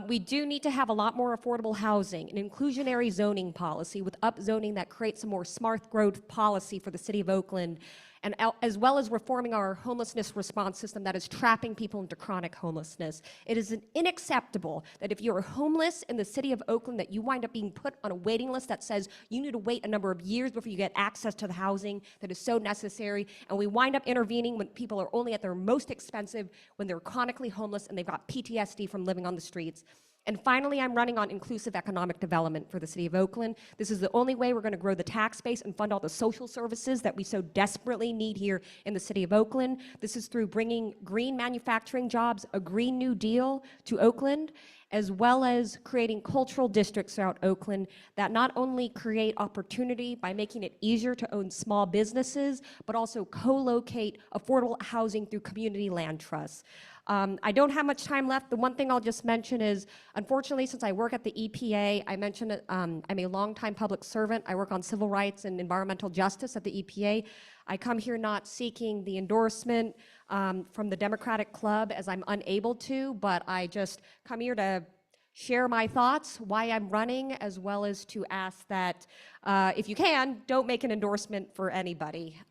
we do need to have a lot more affordable housing, an inclusionary zoning policy with upzoning that creates a more smart growth policy for the city of Oakland, and as well as reforming our homelessness response system that is trapping people into chronic homelessness. It is unacceptable that if you're homeless in the city of Oakland that you wind up being put on a waiting list that says you need to wait a number of years before you get access to the housing that is so necessary, and we wind up intervening when people are only at their most expensive when they're chronically homeless and they've got PTSD from living on the streets. And finally, I'm running on inclusive economic development for the city of Oakland. This is the only way we're going to grow the tax base and fund all the social services that we so desperately need here in the city of Oakland. This is through bringing green manufacturing jobs, a Green New Deal to Oakland, as well as creating cultural districts throughout Oakland that not only create opportunity by making it easier to own small businesses, but also co-locate affordable housing through community land trusts. I don't have much time left. The one thing I'll just mention is, unfortunately, since I work at the EPA, I mentioned I'm a longtime public servant. I work on civil rights and environmental justice at the EPA. I come here not seeking the endorsement from the Democratic Club, as I'm unable to, but I just come here to share my thoughts, why I'm running, as well as to ask that, if you can, don't make an endorsement for anybody.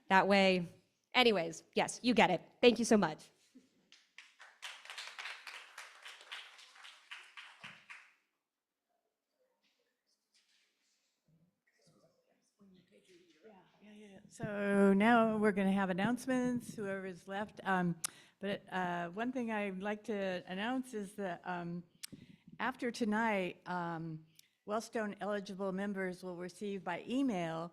That way, Anyways, yes, you get it. Thank you so much. So now we're going to have announcements, whoever's left. But one thing I'd like to announce is that after tonight, Wellstone eligible members will receive by email